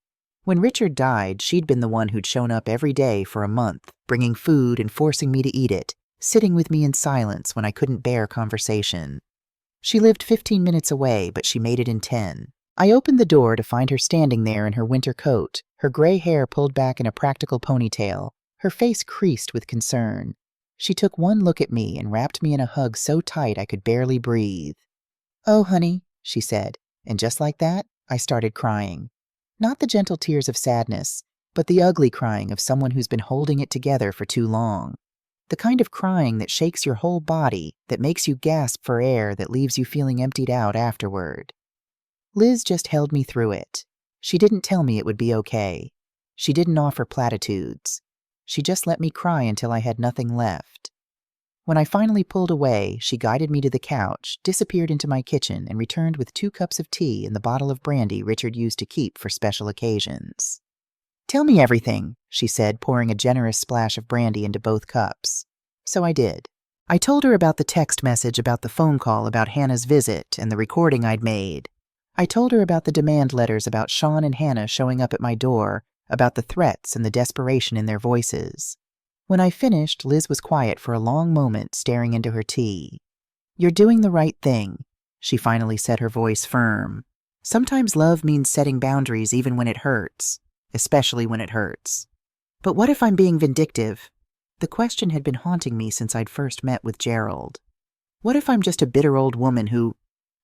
When Richard died, she'd been the one who'd shown up every day for a month, bringing food and forcing me to eat it, sitting with me in silence when I couldn't bear conversation. She lived 15 minutes away, but she made it in 10. I opened the door to find her standing there in her winter coat, her gray hair pulled back in a practical ponytail, her face creased with concern. She took one look at me and wrapped me in a hug so tight I could barely breathe. "Oh, honey," she said, and just like that, I started crying. Not the gentle tears of sadness, but the ugly crying of someone who's been holding it together for too long. The kind of crying that shakes your whole body, that makes you gasp for air, that leaves you feeling emptied out afterward. Liz just held me through it. She didn't tell me it would be okay. She didn't offer platitudes. She just let me cry until I had nothing left. When I finally pulled away, she guided me to the couch, disappeared into my kitchen, and returned with 2 cups of tea and the bottle of brandy Richard used to keep for special occasions. "Tell me everything," she said, pouring a generous splash of brandy into both cups. So I did. I told her about the text message, about the phone call, about Hannah's visit, and the recording I'd made. I told her about the demand letters, about Sean and Hannah showing up at my door, about the threats and the desperation in their voices. When I finished, Liz was quiet for a long moment, staring into her tea. "You're doing the right thing," she finally said, her voice firm. "Sometimes love means setting boundaries even when it hurts, especially when it hurts. But what if I'm being vindictive?" The question had been haunting me since I'd first met with Gerald. "What if I'm just a bitter old woman who—"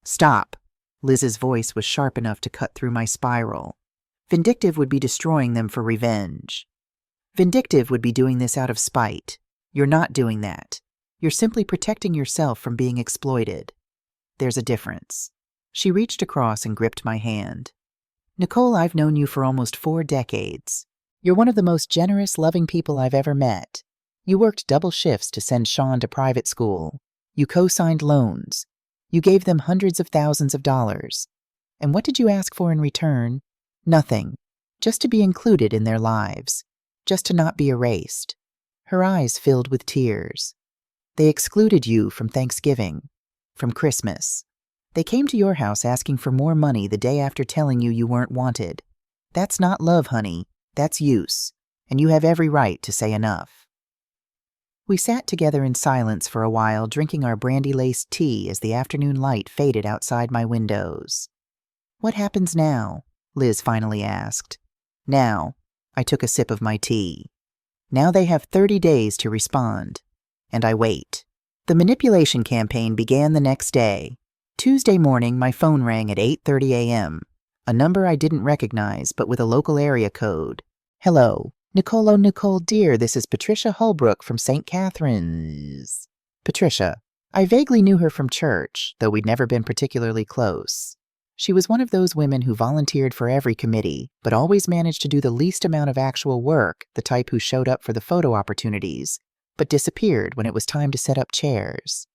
"Stop." Liz's voice was sharp enough to cut through my spiral. "Vindictive would be destroying them for revenge. Vindictive would be doing this out of spite. You're not doing that. You're simply protecting yourself from being exploited. There's a difference." She reached across and gripped my hand. "Nicole, I've known you for almost 4 decades. You're one of the most generous, loving people I've ever met. You worked double shifts to send Sean to private school. You co-signed loans. You gave them hundreds of thousands of dollars. And what did you ask for in return? Nothing. Just to be included in their lives. Just to not be erased." Her eyes filled with tears. "They excluded you from Thanksgiving, from Christmas. They came to your house asking for more money the day after telling you you weren't wanted. That's not love, honey. That's use. And you have every right to say enough. We sat together in silence for a while, drinking our brandy-laced tea as the afternoon light faded outside my windows. What happens now? Liz finally asked. Now, I took a sip of my tea. Now they have 30 days to respond. And I wait. The manipulation campaign began the next day. Tuesday morning, my phone rang at 8:30 a.m. A number I didn't recognize, but with a local area code. Hello. Nicole, oh Nicole, dear, this is Patricia Holbrook from St. Catherine's. Patricia. I vaguely knew her from church, though we'd never been particularly close. She was one of those women who volunteered for every committee, but always managed to do the least amount of actual work, the type who showed up for the photo opportunities, but disappeared when it was time to set up chairs.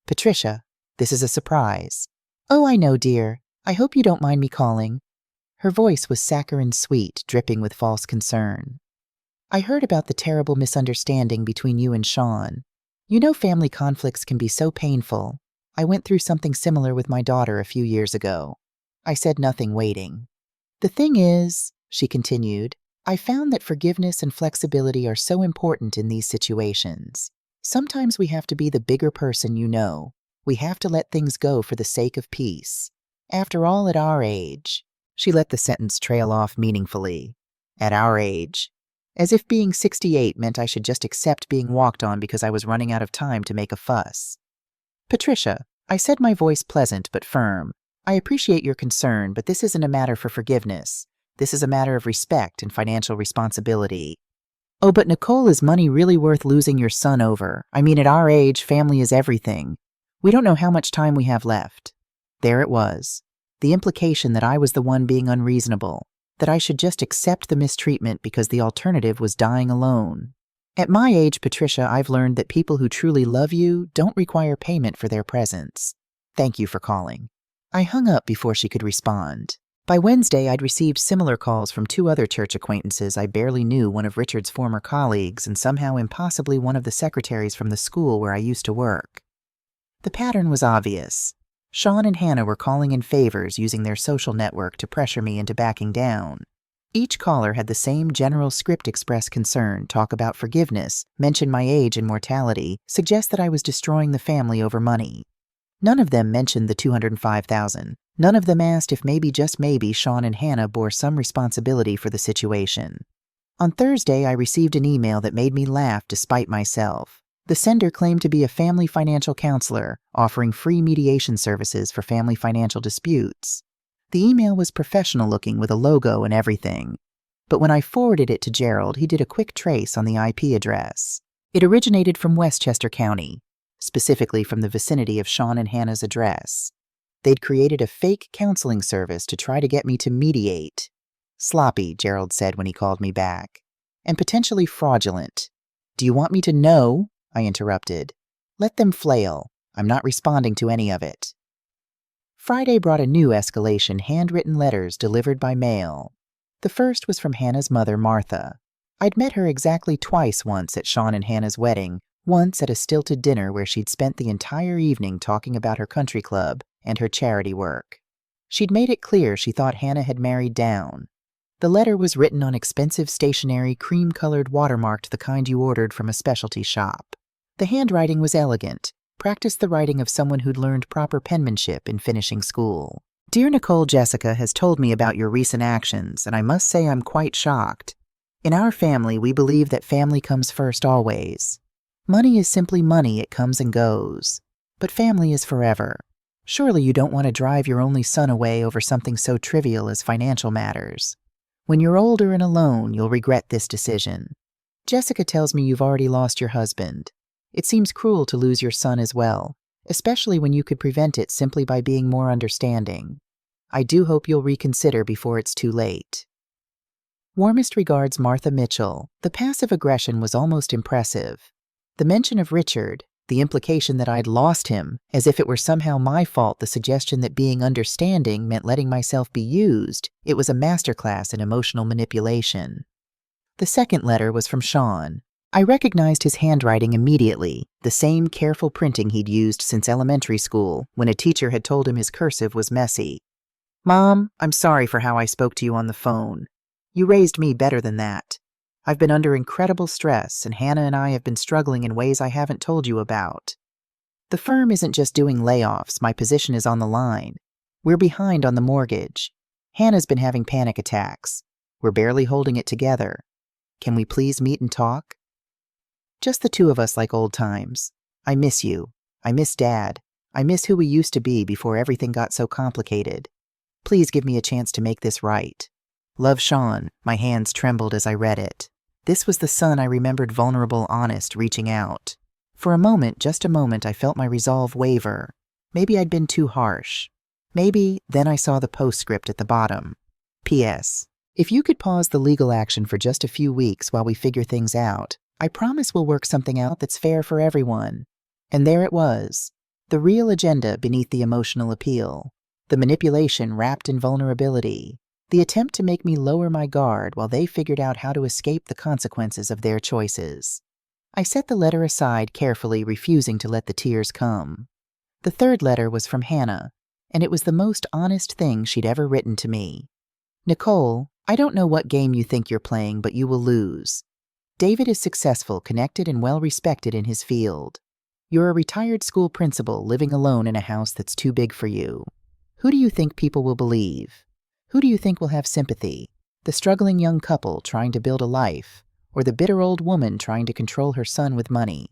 Patricia, this is a surprise. Oh, I know, dear. I hope you don't mind me calling. Her voice was saccharine sweet, dripping with false concern. I heard about the terrible misunderstanding between you and Sean. You know, family conflicts can be so painful. I went through something similar with my daughter a few years ago. I said nothing, waiting. The thing is, she continued, I found that forgiveness and flexibility are so important in these situations. Sometimes we have to be the bigger person, you know. We have to let things go for the sake of peace. After all, at our age. She let the sentence trail off meaningfully. At our age. As if being 68 meant I should just accept being walked on because I was running out of time to make a fuss. Patricia, I said, my voice pleasant but firm. I appreciate your concern, but this isn't a matter for forgiveness. This is a matter of respect and financial responsibility. Oh, but Nicole, is money really worth losing your son over? I mean, at our age, family is everything. We don't know how much time we have left. There it was. The implication that I was the one being unreasonable, that I should just accept the mistreatment because the alternative was dying alone. At my age, Patricia, I've learned that people who truly love you don't require payment for their presence. Thank you for calling. I hung up before she could respond. By Wednesday, I'd received similar calls from 2 other church acquaintances I barely knew, one of Richard's former colleagues and somehow impossibly one of the secretaries from the school where I used to work. The pattern was obvious. Sean and Hannah were calling in favors using their social network to pressure me into backing down. Each caller had the same general script: express concern, talk about forgiveness, mention my age and mortality, suggest that I was destroying the family over money. None of them mentioned the $205,000. None of them asked if maybe, just maybe, Sean and Hannah bore some responsibility for the situation. On Thursday, I received an email that made me laugh despite myself. The sender claimed to be a family financial counselor, offering free mediation services for family financial disputes. The email was professional-looking with a logo and everything. But when I forwarded it to Gerald, he did a quick trace on the IP address. It originated from Westchester County, specifically from the vicinity of Sean and Hannah's address. They'd created a fake counseling service to try to get me to mediate. Sloppy, Gerald said when he called me back. And potentially fraudulent. Do you want me to know? I interrupted. Let them flail. I'm not responding to any of it. Friday brought a new escalation: handwritten letters delivered by mail. The first was from Hannah's mother, Martha. I'd met her exactly twice, once at Sean and Hannah's wedding, once at a stilted dinner where she'd spent the entire evening talking about her country club and her charity work. She'd made it clear she thought Hannah had married down. The letter was written on expensive stationery, cream-colored, watermarked, the kind you ordered from a specialty shop. The handwriting was elegant, practiced the writing of someone who'd learned proper penmanship in finishing school. Dear Nicole, Jessica has told me about your recent actions, and I must say I'm quite shocked. In our family, we believe that family comes first always. Money is simply money, it comes and goes. But family is forever. Surely you don't want to drive your only son away over something so trivial as financial matters. When you're older and alone, you'll regret this decision. Jessica tells me you've already lost your husband. It seems cruel to lose your son as well, especially when you could prevent it simply by being more understanding. I do hope you'll reconsider before it's too late. Warmest regards, Martha Mitchell. The passive aggression was almost impressive. The mention of Richard, the implication that I'd lost him, as if it were somehow my fault, the suggestion that being understanding meant letting myself be used, it was a masterclass in emotional manipulation. The second letter was from Sean. I recognized his handwriting immediately, the same careful printing he'd used since elementary school, when a teacher had told him his cursive was messy. Mom, I'm sorry for how I spoke to you on the phone. You raised me better than that. I've been under incredible stress, and Hannah and I have been struggling in ways I haven't told you about. The firm isn't just doing layoffs, my position is on the line. We're behind on the mortgage. Hannah's been having panic attacks. We're barely holding it together. Can we please meet and talk? Just the two of us like old times. I miss you. I miss Dad. I miss who we used to be before everything got so complicated. Please give me a chance to make this right. Love, Sean. My hands trembled as I read it. This was the son I remembered, vulnerable, honest, reaching out. For a moment, just a moment, I felt my resolve waver. Maybe I'd been too harsh. Maybe. Then I saw the postscript at the bottom. P.S. If you could pause the legal action for just a few weeks while we figure things out, I promise we'll work something out that's fair for everyone. And there it was. The real agenda beneath the emotional appeal. The manipulation wrapped in vulnerability. The attempt to make me lower my guard while they figured out how to escape the consequences of their choices. I set the letter aside carefully, refusing to let the tears come. The third letter was from Hannah, and it was the most honest thing she'd ever written to me. Nicole, I don't know what game you think you're playing, but you will lose. David is successful, connected, and well-respected in his field. You're a retired school principal living alone in a house that's too big for you. Who do you think people will believe? Who do you think will have sympathy? The struggling young couple trying to build a life, or the bitter old woman trying to control her son with money?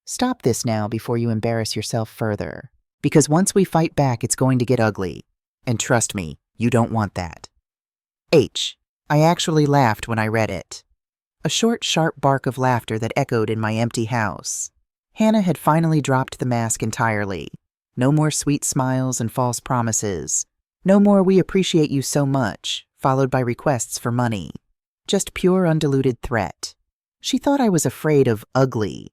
Stop this now before you embarrass yourself further, because once we fight back, it's going to get ugly. And trust me, you don't want that. H. I actually laughed when I read it. A short, sharp bark of laughter that echoed in my empty house. Hannah had finally dropped the mask entirely. No more sweet smiles and false promises. No more "we appreciate you so much," followed by requests for money. Just pure, undiluted threat. She thought I was afraid of ugly.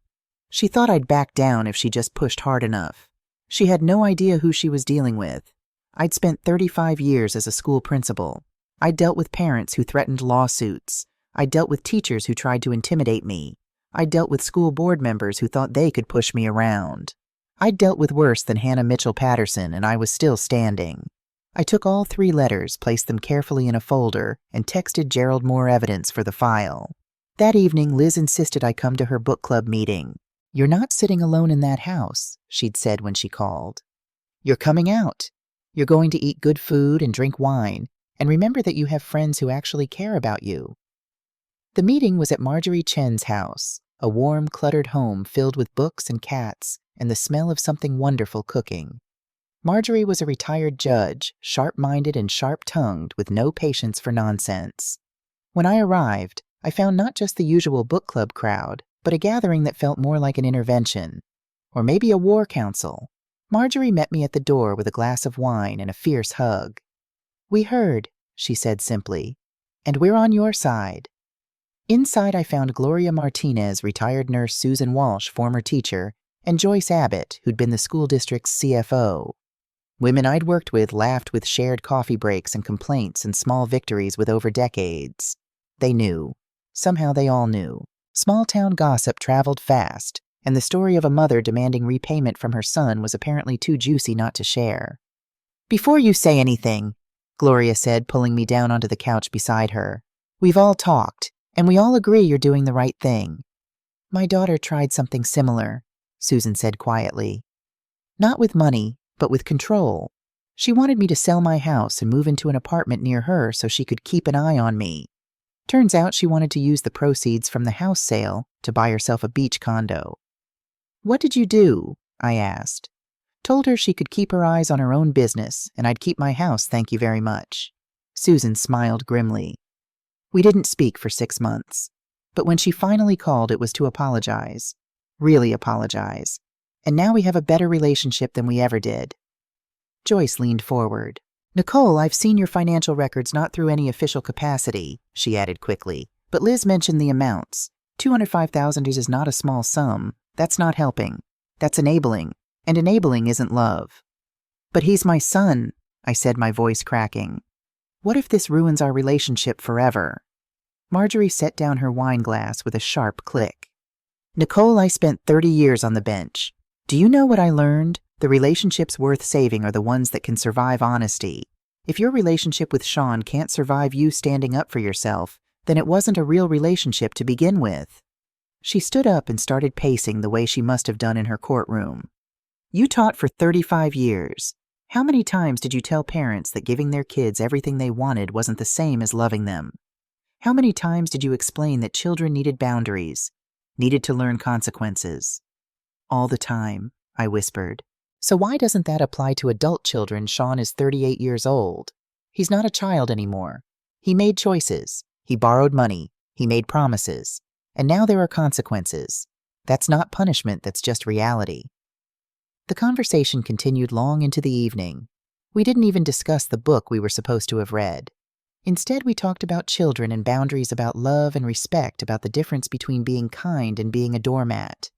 She thought I'd back down if she just pushed hard enough. She had no idea who she was dealing with. I'd spent 35 years as a school principal. I'd dealt with parents who threatened lawsuits. I'd dealt with teachers who tried to intimidate me. I'd dealt with school board members who thought they could push me around. I'd dealt with worse than Hannah Mitchell Patterson, and I was still standing. I took all 3 letters, placed them carefully in a folder, and texted Gerald more evidence for the file. That evening, Liz insisted I come to her book club meeting. "You're not sitting alone in that house," she'd said when she called. "You're coming out. You're going to eat good food and drink wine, and remember that you have friends who actually care about you." The meeting was at Marjorie Chen's house, a warm, cluttered home filled with books and cats and the smell of something wonderful cooking. Marjorie was a retired judge, sharp-minded and sharp-tongued, with no patience for nonsense. When I arrived, I found not just the usual book club crowd, but a gathering that felt more like an intervention, or maybe a war council. Marjorie met me at the door with a glass of wine and a fierce hug. "We heard," she said simply, "and we're on your side." Inside, I found Gloria Martinez, retired nurse Susan Walsh, former teacher, and Joyce Abbott, who'd been the school district's CFO. Women I'd worked with laughed with shared coffee breaks and complaints and small victories with over decades. They knew. Somehow they all knew. Small-town gossip traveled fast, and the story of a mother demanding repayment from her son was apparently too juicy not to share. "Before you say anything," Gloria said, pulling me down onto the couch beside her, "we've all talked, and we all agree you're doing the right thing." "My daughter tried something similar," Susan said quietly. "Not with money, but with control. She wanted me to sell my house and move into an apartment near her so she could keep an eye on me. Turns out she wanted to use the proceeds from the house sale to buy herself a beach condo." "What did you do?" I asked. "Told her she could keep her eyes on her own business, and I'd keep my house, thank you very much." Susan smiled grimly. "We didn't speak for 6 months. But when she finally called, it was to apologize. Really apologize. And now we have a better relationship than we ever did." Joyce leaned forward. "Nicole, I've seen your financial records, not through any official capacity," she added quickly. "But Liz mentioned the amounts. $205,000 is not a small sum. That's not helping. That's enabling. And enabling isn't love." "But he's my son," I said, my voice cracking. "What if this ruins our relationship forever?" Marjorie set down her wine glass with a sharp click. "Nicole, I spent 30 years on the bench. Do you know what I learned? The relationships worth saving are the ones that can survive honesty. If your relationship with Sean can't survive you standing up for yourself, then it wasn't a real relationship to begin with. She stood up and started pacing the way she must have done in her courtroom. You taught for 35 years. How many times did you tell parents that giving their kids everything they wanted wasn't the same as loving them? How many times did you explain that children needed boundaries, needed to learn consequences? All the time, I whispered. So why doesn't that apply to adult children? Sean is 38 years old. He's not a child anymore. He made choices. He borrowed money. He made promises. And now there are consequences. That's not punishment, that's just reality. The conversation continued long into the evening. We didn't even discuss the book we were supposed to have read. Instead, we talked about children and boundaries, about love and respect, about the difference between being kind and being a doormat.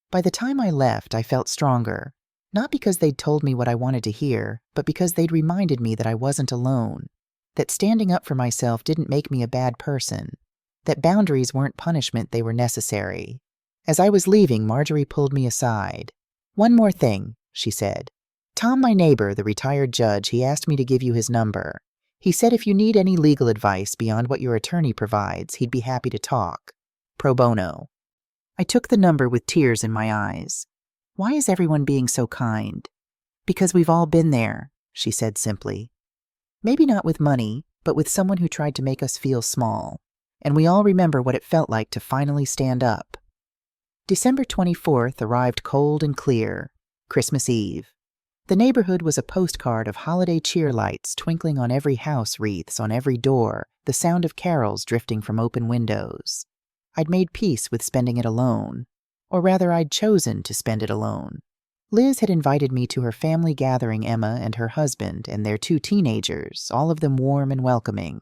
By the time I left, I felt stronger. Not because they'd told me what I wanted to hear, but because they'd reminded me that I wasn't alone, that standing up for myself didn't make me a bad person, that boundaries weren't punishment, they were necessary. As I was leaving, Marjorie pulled me aside. "One more thing," she said. "Tom, my neighbor, the retired judge, he asked me to give you his number. He said if you need any legal advice beyond what your attorney provides, he'd be happy to talk. Pro bono." I took the number with tears in my eyes. Why is everyone being so kind? Because we've all been there, she said simply. Maybe not with money, but with someone who tried to make us feel small. And we all remember what it felt like to finally stand up. December 24th arrived cold and clear, Christmas Eve. The neighborhood was a postcard of holiday cheer lights twinkling on every house, wreaths on every door, the sound of carols drifting from open windows. I'd made peace with spending it alone. Or rather, I'd chosen to spend it alone. Liz had invited me to her family gathering, Emma and her husband and their 2 teenagers, all of them warm and welcoming.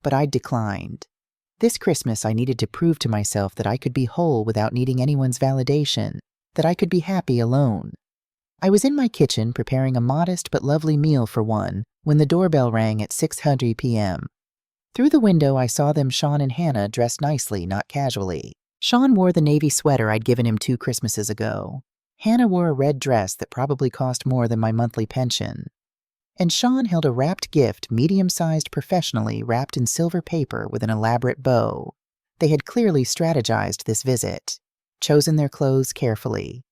But I'd declined. This Christmas, I needed to prove to myself that I could be whole without needing anyone's validation, that I could be happy alone. I was in my kitchen preparing a modest but lovely meal for one when the doorbell rang at 6:00 p.m. Through the window, I saw them, Sean and Hannah, dressed nicely, not casually. Sean wore the navy sweater I'd given him 2 Christmases ago. Hannah wore a red dress that probably cost more than my monthly pension. And Sean held a wrapped gift, medium-sized professionally, wrapped in silver paper with an elaborate bow. They had clearly strategized this visit, chosen their clothes carefully,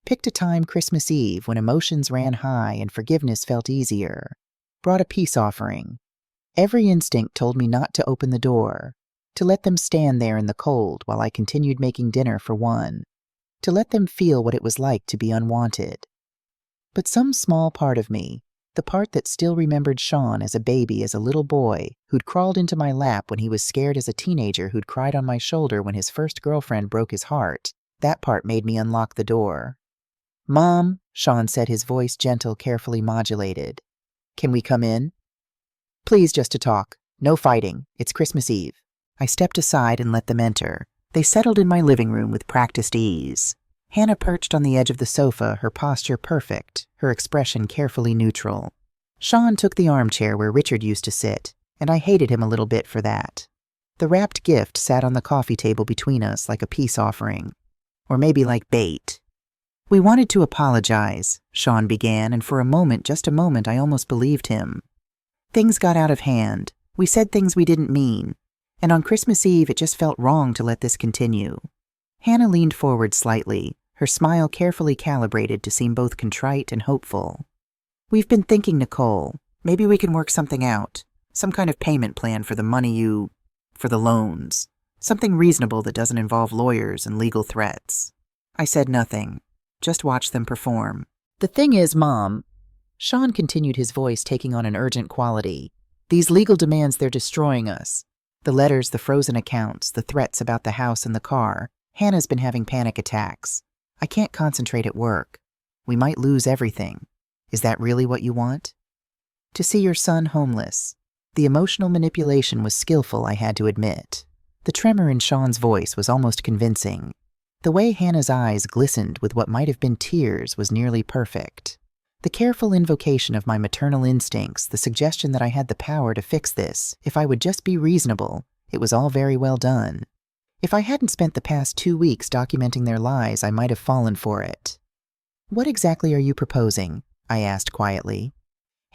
picked a time Christmas Eve when emotions ran high and forgiveness felt easier, brought a peace offering. Every instinct told me not to open the door, to let them stand there in the cold while I continued making dinner for one, to let them feel what it was like to be unwanted. But some small part of me, the part that still remembered Sean as a baby, as a little boy, who'd crawled into my lap when he was scared, as a teenager who'd cried on my shoulder when his first girlfriend broke his heart, that part made me unlock the door. "Mom," Sean said, his voice gentle, carefully modulated. "Can we come in?" "Please, just to talk. No fighting. It's Christmas Eve." I stepped aside and let them enter. They settled in my living room with practiced ease. Hannah perched on the edge of the sofa, her posture perfect, her expression carefully neutral. Sean took the armchair where Richard used to sit, and I hated him a little bit for that. The wrapped gift sat on the coffee table between us like a peace offering. Or maybe like bait. "We wanted to apologize," Sean began, and for a moment, just a moment, I almost believed him. "Things got out of hand. We said things we didn't mean. And on Christmas Eve, it just felt wrong to let this continue." Hannah leaned forward slightly, her smile carefully calibrated to seem both contrite and hopeful. "We've been thinking, Nicole, maybe we can work something out. Some kind of payment plan for the money for the loans. Something reasonable that doesn't involve lawyers and legal threats." I said nothing, just watched them perform. "The thing is, Mom," Sean continued, his voice taking on an urgent quality, "these legal demands, they're destroying us. The letters, the frozen accounts, the threats about the house and the car. Hannah's been having panic attacks. I can't concentrate at work. We might lose everything. Is that really what you want? To see your son homeless." The emotional manipulation was skillful, I had to admit. The tremor in Sean's voice was almost convincing. The way Hannah's eyes glistened with what might have been tears was nearly perfect. The careful invocation of my maternal instincts, the suggestion that I had the power to fix this, if I would just be reasonable, it was all very well done. If I hadn't spent the past 2 weeks documenting their lies, I might have fallen for it. "What exactly are you proposing?" I asked quietly.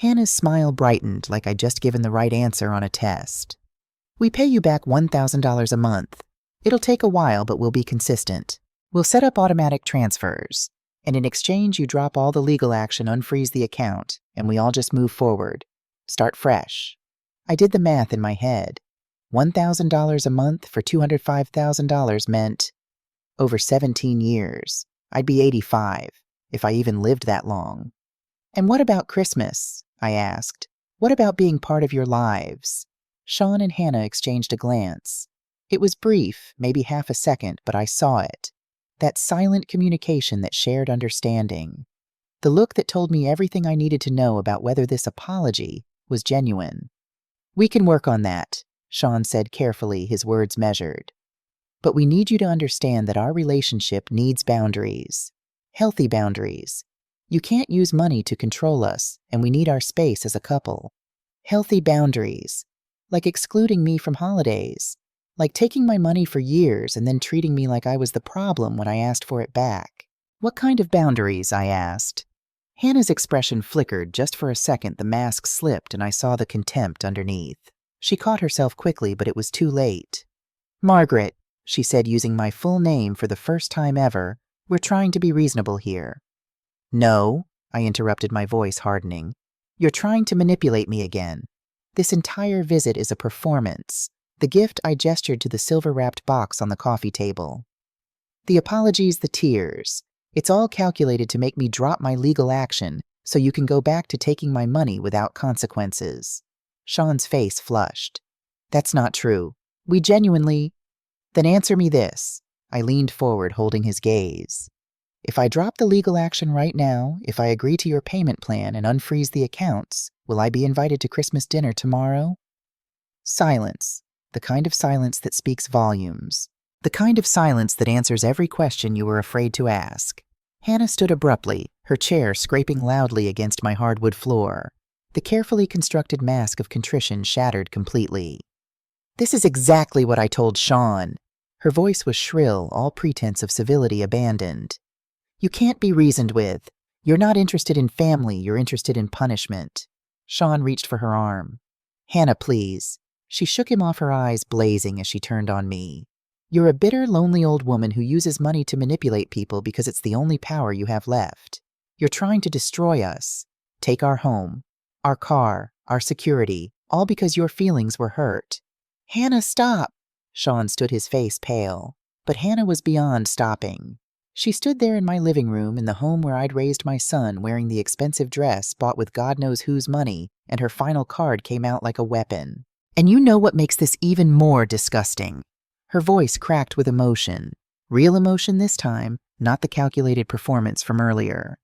Hannah's smile brightened like I'd just given the right answer on a test. We pay you back $1,000 a month. It'll take a while, but we'll be consistent. We'll set up automatic transfers. And in exchange, you drop all the legal action, unfreeze the account, and we all just move forward. Start fresh. I did the math in my head. $1,000 a month for $205,000 meant over 17 years. I'd be 85, if I even lived that long. And what about Christmas? I asked. What about being part of your lives? Sean and Hannah exchanged a glance. It was brief, maybe half a second, but I saw it. That silent communication that shared understanding. The look that told me everything I needed to know about whether this apology was genuine. We can work on that, Sean said carefully, his words measured. But we need you to understand that our relationship needs boundaries. Healthy boundaries. You can't use money to control us, and we need our space as a couple. Healthy boundaries. Like excluding me from holidays. Like taking my money for years and then treating me like I was the problem when I asked for it back. What kind of boundaries? I asked. Hannah's expression flickered. Just for a second, the mask slipped and I saw the contempt underneath. She caught herself quickly, but it was too late. Margaret, she said, using my full name for the first time ever, we're trying to be reasonable here. No, I interrupted, my voice hardening. You're trying to manipulate me again. This entire visit is a performance. The gift, I gestured to the silver-wrapped box on the coffee table. The apologies, the tears. It's all calculated to make me drop my legal action so you can go back to taking my money without consequences. Sean's face flushed. That's not true. We genuinely... Then answer me this. I leaned forward, holding his gaze. If I drop the legal action right now, if I agree to your payment plan and unfreeze the accounts, will I be invited to Christmas dinner tomorrow? Silence. The kind of silence that speaks volumes. The kind of silence that answers every question you were afraid to ask. Hannah stood abruptly, her chair scraping loudly against my hardwood floor. The carefully constructed mask of contrition shattered completely. This is exactly what I told Sean. Her voice was shrill, all pretense of civility abandoned. You can't be reasoned with. You're not interested in family, you're interested in punishment. Sean reached for her arm. Hannah, please. She shook him off, her eyes blazing as she turned on me. You're a bitter, lonely old woman who uses money to manipulate people because it's the only power you have left. You're trying to destroy us. Take our home, our car, our security, all because your feelings were hurt. Hannah, stop! Sean stood, his face pale. But Hannah was beyond stopping. She stood there in my living room in the home where I'd raised my son, wearing the expensive dress bought with God knows whose money, and her final card came out like a weapon. And you know what makes this even more disgusting? Her voice cracked with emotion. Real emotion this time, not the calculated performance from earlier.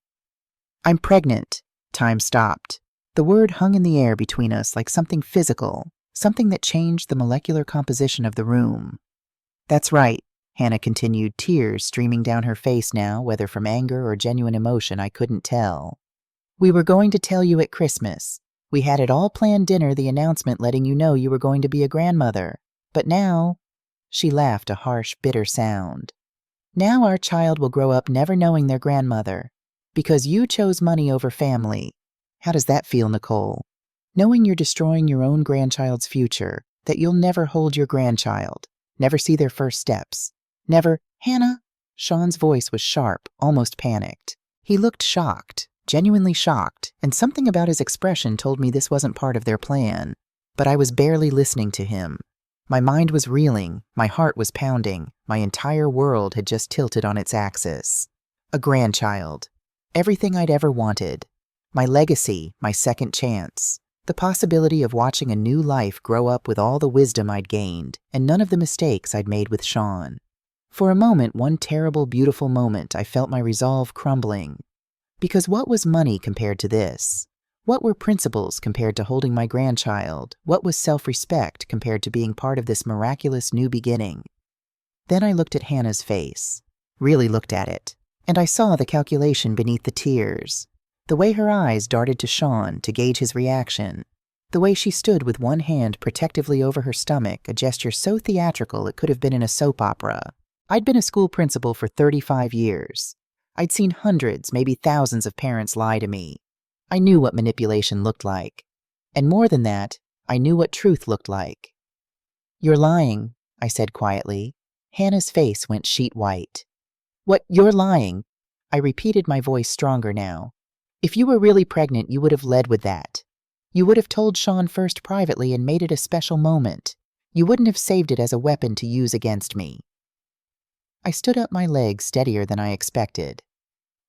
I'm pregnant. Time stopped. The word hung in the air between us like something physical, something that changed the molecular composition of the room. That's right, Hannah continued, tears streaming down her face now, whether from anger or genuine emotion I couldn't tell. We were going to tell you at Christmas. We had it all planned, dinner, the announcement letting you know you were going to be a grandmother. But now... She laughed, a harsh, bitter sound. Now our child will grow up never knowing their grandmother. Because you chose money over family. How does that feel, Nicole? Knowing you're destroying your own grandchild's future, that you'll never hold your grandchild, never see their first steps, never... Hannah? Sean's voice was sharp, almost panicked. He looked shocked. Genuinely shocked, and something about his expression told me this wasn't part of their plan. But I was barely listening to him. My mind was reeling, my heart was pounding, my entire world had just tilted on its axis. A grandchild. Everything I'd ever wanted. My legacy, my second chance. The possibility of watching a new life grow up with all the wisdom I'd gained, and none of the mistakes I'd made with Sean. For a moment, one terrible, beautiful moment, I felt my resolve crumbling. Because what was money compared to this? What were principles compared to holding my grandchild? What was self-respect compared to being part of this miraculous new beginning? Then I looked at Hannah's face, really looked at it, and I saw the calculation beneath the tears. The way her eyes darted to Sean to gauge his reaction. The way she stood with one hand protectively over her stomach, a gesture so theatrical it could have been in a soap opera. I'd been a school principal for 35 years. I'd seen hundreds, maybe thousands of parents lie to me. I knew what manipulation looked like. And more than that, I knew what truth looked like. "You're lying," I said quietly. Hannah's face went sheet white. "What, you're lying?" I repeated, my voice stronger now. "If you were really pregnant, you would have led with that. You would have told Sean first privately and made it a special moment. You wouldn't have saved it as a weapon to use against me." I stood up, my legs steadier than I expected.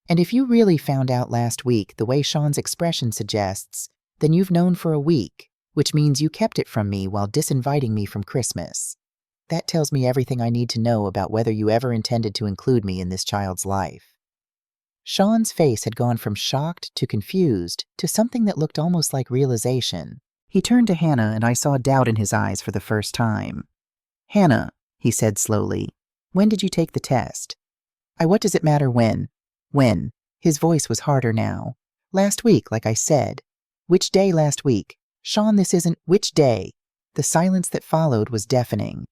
"And if you really found out last week the way Sean's expression suggests, then you've known for a week, which means you kept it from me while disinviting me from Christmas. That tells me everything I need to know about whether you ever intended to include me in this child's life." Sean's face had gone from shocked to confused to something that looked almost like realization. He turned to Hannah, and I saw doubt in his eyes for the first time. "Hannah," he said slowly, "when did you take the test?" What does it matter when?" "When?" His voice was harder now. "Last week, like I said." "Which day last week?" "Sean, this isn't—" "Which day?" The silence that followed was deafening.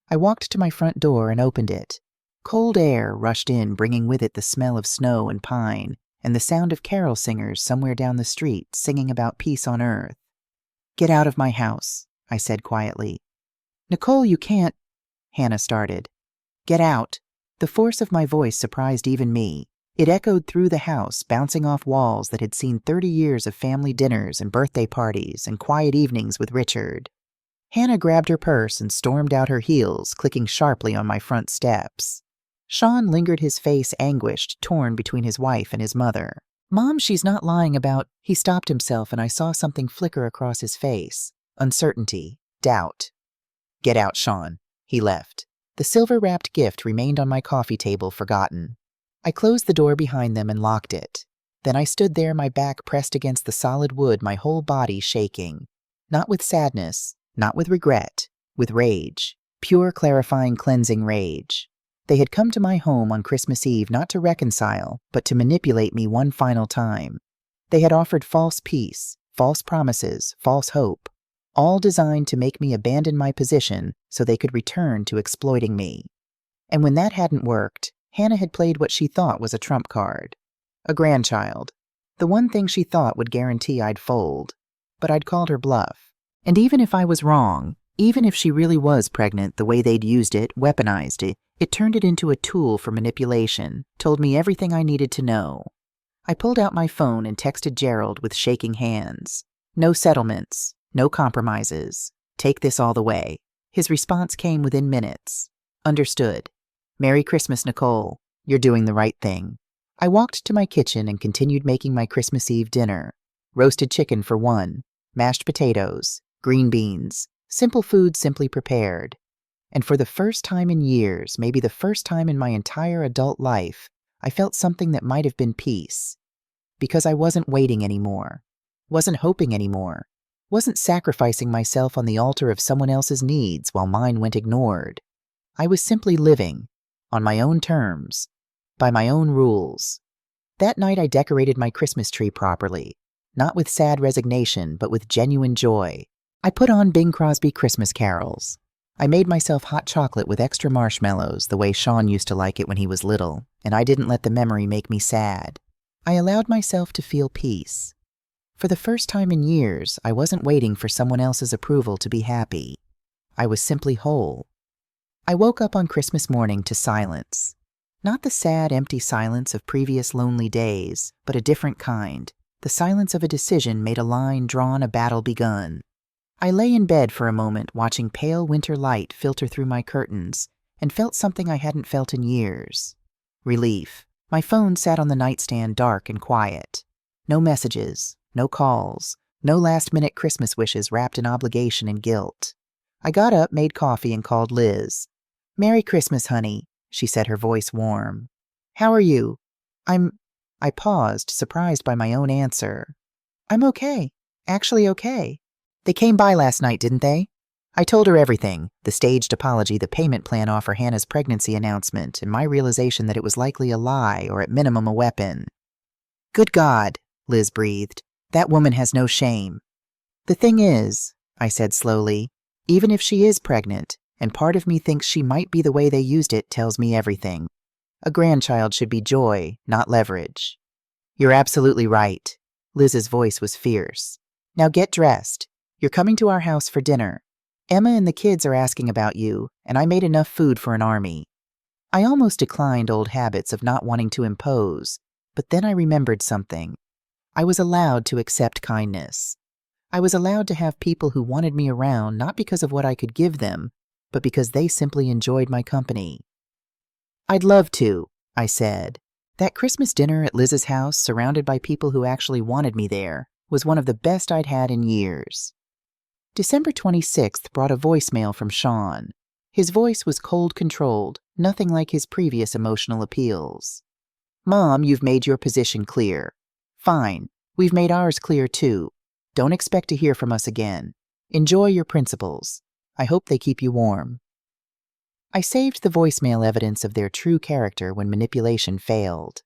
I walked to my front door and opened it. Cold air rushed in, bringing with it the smell of snow and pine, and the sound of carol singers somewhere down the street singing about peace on earth. "Get out of my house," I said quietly. "Nicole, you can't—" Hannah started. "Get out." The force of my voice surprised even me. It echoed through the house, bouncing off walls that had seen 30 years of family dinners and birthday parties and quiet evenings with Richard. Hannah grabbed her purse and stormed out, her heels clicking sharply on my front steps. Sean lingered, his face anguished, torn between his wife and his mother. "Mom, she's not lying about—" He stopped himself, and I saw something flicker across his face. Uncertainty. Doubt. "Get out, Sean." He left. The silver-wrapped gift remained on my coffee table, forgotten. I closed the door behind them and locked it. Then I stood there, my back pressed against the solid wood, my whole body shaking. Not with sadness, not with regret, with rage. Pure, clarifying, cleansing rage. They had come to my home on Christmas Eve not to reconcile, but to manipulate me one final time. They had offered false peace, false promises, false hope, all designed to make me abandon my position so they could return to exploiting me. And when that hadn't worked, Hannah had played what she thought was a trump card. A grandchild. The one thing she thought would guarantee I'd fold. But I'd called her bluff. And even if I was wrong, even if she really was pregnant the way they'd used it, weaponized it, it turned it into a tool for manipulation, told me everything I needed to know. I pulled out my phone and texted Gerald with shaking hands. "No settlements, no compromises. Take this all the way." His response came within minutes. "Understood. Merry Christmas, Nicole. You're doing the right thing." I walked to my kitchen and continued making my Christmas Eve dinner. Roasted chicken for one, mashed potatoes, green beans, simple food simply prepared. And for the first time in years, maybe the first time in my entire adult life, I felt something that might have been peace. Because I wasn't waiting anymore, wasn't hoping anymore, wasn't sacrificing myself on the altar of someone else's needs while mine went ignored. I was simply living, on my own terms, by my own rules. That night I decorated my Christmas tree properly, not with sad resignation, but with genuine joy. I put on Bing Crosby Christmas carols. I made myself hot chocolate with extra marshmallows, the way Sean used to like it when he was little, and I didn't let the memory make me sad. I allowed myself to feel peace. For the first time in years, I wasn't waiting for someone else's approval to be happy. I was simply whole. I woke up on Christmas morning to silence. Not the sad, empty silence of previous lonely days, but a different kind. The silence of a decision made, a line drawn, a battle begun. I lay in bed for a moment, watching pale winter light filter through my curtains, and felt something I hadn't felt in years. Relief. My phone sat on the nightstand, dark and quiet. No messages, no calls, no last-minute Christmas wishes wrapped in obligation and guilt. I got up, made coffee, and called Liz. "Merry Christmas, honey," she said, her voice warm. "How are you?" I paused, surprised by my own answer. "I'm okay. Actually okay. They came by last night, didn't they?" I told her everything, the staged apology, the payment plan offer, Hannah's pregnancy announcement, and my realization that it was likely a lie or at minimum a weapon. "Good God," Liz breathed. "That woman has no shame." "The thing is," I said slowly, "even if she is pregnant, and part of me thinks she might be, the way they used it tells me everything. A grandchild should be joy, not leverage." "You're absolutely right." Liz's voice was fierce. Now get dressed. You're coming to our house for dinner. Emma and the kids are asking about you, and I made enough food for an army. I almost declined old habits of not wanting to impose, but then I remembered something. I was allowed to accept kindness. I was allowed to have people who wanted me around not because of what I could give them, but because they simply enjoyed my company. I'd love to, I said. That Christmas dinner at Liz's house, surrounded by people who actually wanted me there, was one of the best I'd had in years. December 26th brought a voicemail from Sean. His voice was cold-controlled, nothing like his previous emotional appeals. Mom, you've made your position clear. Fine, we've made ours clear too. Don't expect to hear from us again. Enjoy your principles. I hope they keep you warm. I saved the voicemail evidence of their true character when manipulation failed.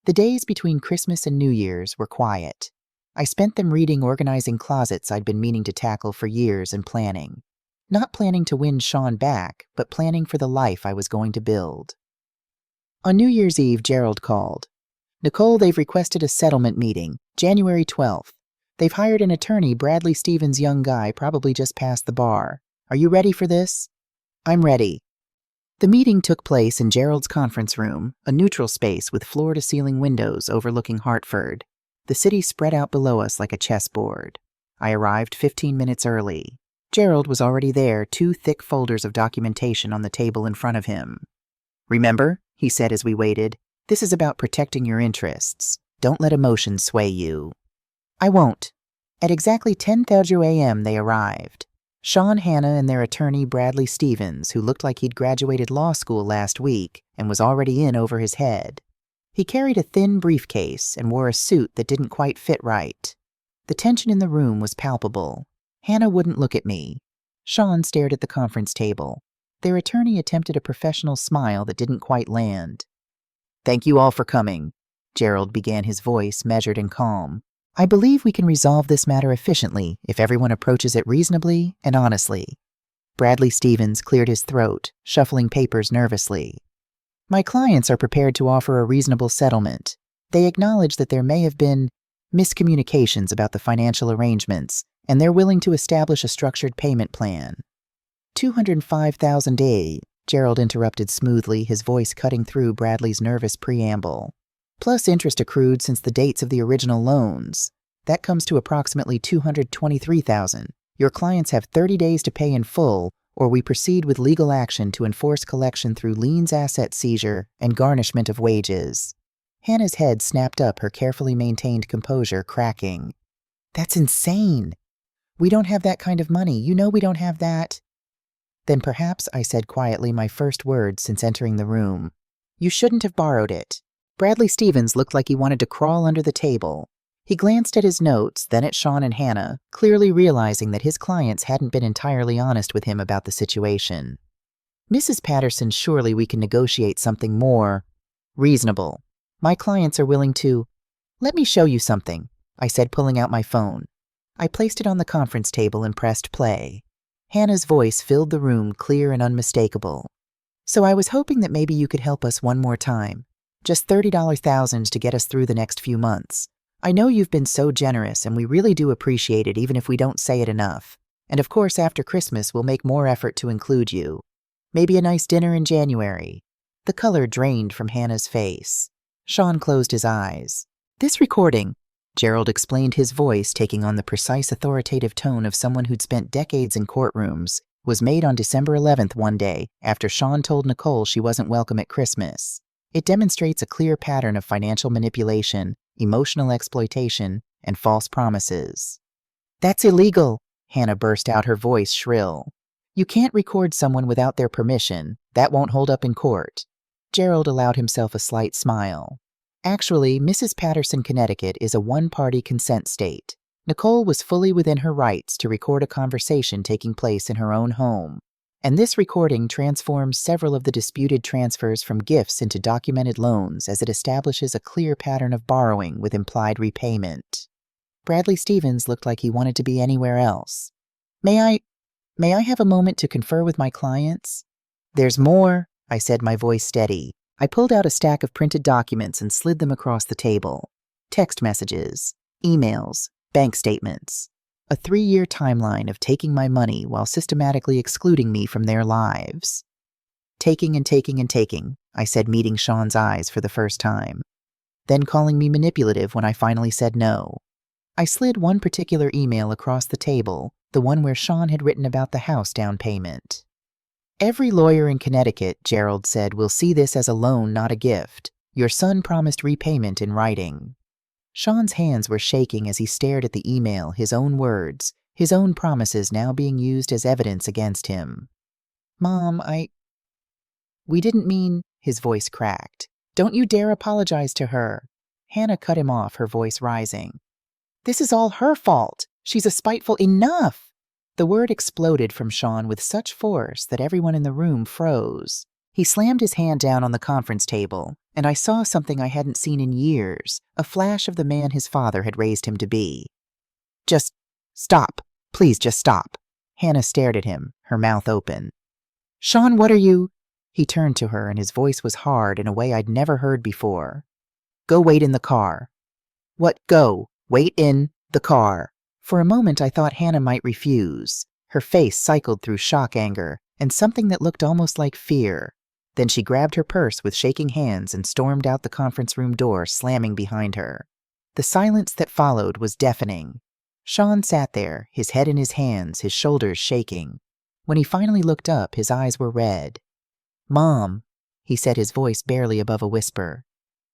The days between Christmas and New Year's were quiet. I spent them reading organizing closets I'd been meaning to tackle for years and planning. Not planning to win Sean back, but planning for the life I was going to build. On New Year's Eve, Gerald called. Nicole, they've requested a settlement meeting, January 12th. They've hired an attorney, Bradley Stevens' young guy, probably just past the bar. Are you ready for this? I'm ready. The meeting took place in Gerald's conference room, a neutral space with floor-to-ceiling windows overlooking Hartford. The city spread out below us like a chessboard. I arrived 15 minutes early. Gerald was already there, 2 thick folders of documentation on the table in front of him. Remember, he said as we waited, this is about protecting your interests. Don't let emotions sway you. I won't. At exactly 10:30 a.m. they arrived. Sean, Hannah, and their attorney Bradley Stevens, who looked like he'd graduated law school last week and was already in over his head. He carried a thin briefcase and wore a suit that didn't quite fit right. The tension in the room was palpable. Hannah wouldn't look at me. Sean stared at the conference table. Their attorney attempted a professional smile that didn't quite land. Thank you all for coming. Gerald began, his voice measured and calm. I believe we can resolve this matter efficiently if everyone approaches it reasonably and honestly. Bradley Stevens cleared his throat, shuffling papers nervously. My clients are prepared to offer a reasonable settlement. They acknowledge that there may have been miscommunications about the financial arrangements, and they're willing to establish a structured payment plan. $205,000, Gerald interrupted smoothly, his voice cutting through Bradley's nervous preamble. Plus interest accrued since the dates of the original loans. That comes to approximately $223,000. Your clients have 30 days to pay in full, or we proceed with legal action to enforce collection through liens, asset seizure, and garnishment of wages. Hannah's head snapped up, her carefully maintained composure cracking. That's insane. We don't have that kind of money. You know we don't have that. Then perhaps, I said quietly, my first words since entering the room. You shouldn't have borrowed it. Bradley Stevens looked like he wanted to crawl under the table. He glanced at his notes, then at Sean and Hannah, clearly realizing that his clients hadn't been entirely honest with him about the situation. Mrs. Patterson, surely we can negotiate something more reasonable. My clients are willing to... Let me show you something, I said, pulling out my phone. I placed it on the conference table and pressed play. Hannah's voice filled the room, clear and unmistakable. So I was hoping that maybe you could help us one more time. Just $30,000 to get us through the next few months. I know you've been so generous, and we really do appreciate it even if we don't say it enough. And of course, after Christmas, we'll make more effort to include you. Maybe a nice dinner in January. The color drained from Hannah's face. Sean closed his eyes. This recording, Gerald explained, his voice taking on the precise authoritative tone of someone who'd spent decades in courtrooms, was made on December 11th one day after Sean told Nicole she wasn't welcome at Christmas. It demonstrates a clear pattern of financial manipulation, emotional exploitation, and false promises. That's illegal, Hannah burst out, her voice shrill. You can't record someone without their permission. That won't hold up in court. Gerald allowed himself a slight smile. Actually, Mrs. Patterson, Connecticut is a one-party consent state. Nicole was fully within her rights to record a conversation taking place in her own home. And this recording transforms several of the disputed transfers from gifts into documented loans as it establishes a clear pattern of borrowing with implied repayment. Bradley Stevens looked like he wanted to be anywhere else. May I have a moment to confer with my clients? There's more, I said, my voice steady. I pulled out a stack of printed documents and slid them across the table. Text messages. Emails, bank statements, a 3-year timeline of taking my money while systematically excluding me from their lives. Taking and taking and taking, I said, meeting Sean's eyes for the first time. Then calling me manipulative when I finally said no. I slid one particular email across the table, the one where Sean had written about the house down payment. Every lawyer in Connecticut, Gerald said, will see this as a loan, not a gift. Your son promised repayment in writing. Sean's hands were shaking as he stared at the email, his own words, his own promises now being used as evidence against him. Mom, We didn't mean, his voice cracked. Don't you dare apologize to her. Hannah cut him off, her voice rising. This is all her fault. She's a spiteful enough. The word exploded from Sean with such force that everyone in the room froze. He slammed his hand down on the conference table, and I saw something I hadn't seen in years, a flash of the man his father had raised him to be. Just stop. Please just stop. Hannah stared at him, her mouth open. Sean, what are you? He turned to her, and his voice was hard in a way I'd never heard before. Go wait in the car. What, go? Wait in the car. For a moment I thought Hannah might refuse. Her face cycled through shock, anger, and something that looked almost like fear. Then she grabbed her purse with shaking hands and stormed out the conference room door, slamming behind her. The silence that followed was deafening. Sean sat there, his head in his hands, his shoulders shaking. When he finally looked up, his eyes were red. Mom, he said, his voice barely above a whisper.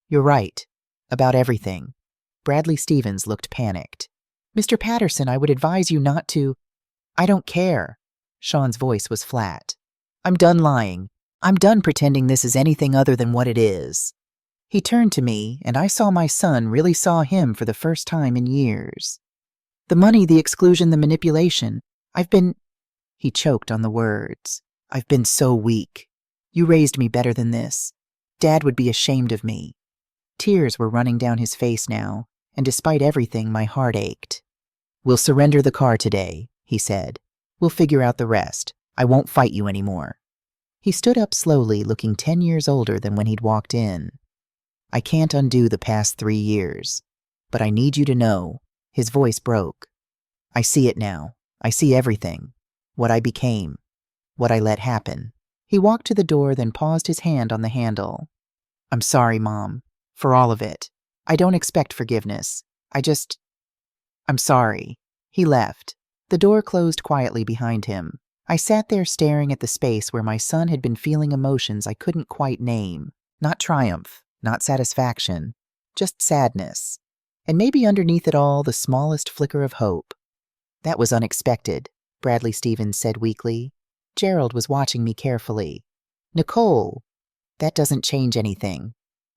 You're right. About everything. Bradley Stevens looked panicked. Mr. Patterson, I would advise you not to. I don't care. Sean's voice was flat. I'm done lying. I'm done pretending this is anything other than what it is. He turned to me, and I saw my son really saw him for the first time in years. The money, the exclusion, the manipulation. He choked on the words. I've been so weak. You raised me better than this. Dad would be ashamed of me. Tears were running down his face now, and despite everything, my heart ached. We'll surrender the car today, he said. We'll figure out the rest. I won't fight you anymore. He stood up slowly, looking 10 years older than when he'd walked in. I can't undo the past 3 years, but I need you to know. His voice broke. I see it now. I see everything. What I became. What I let happen. He walked to the door, then paused, his hand on the handle. I'm sorry, Mom, for all of it. I don't expect forgiveness. I'm sorry. He left. The door closed quietly behind him. I sat there staring at the space where my son had been feeling emotions I couldn't quite name. Not triumph, not satisfaction, just sadness. And maybe underneath it all, the smallest flicker of hope. That was unexpected, Bradley Stevens said weakly. Gerald was watching me carefully. Nicole, that doesn't change anything.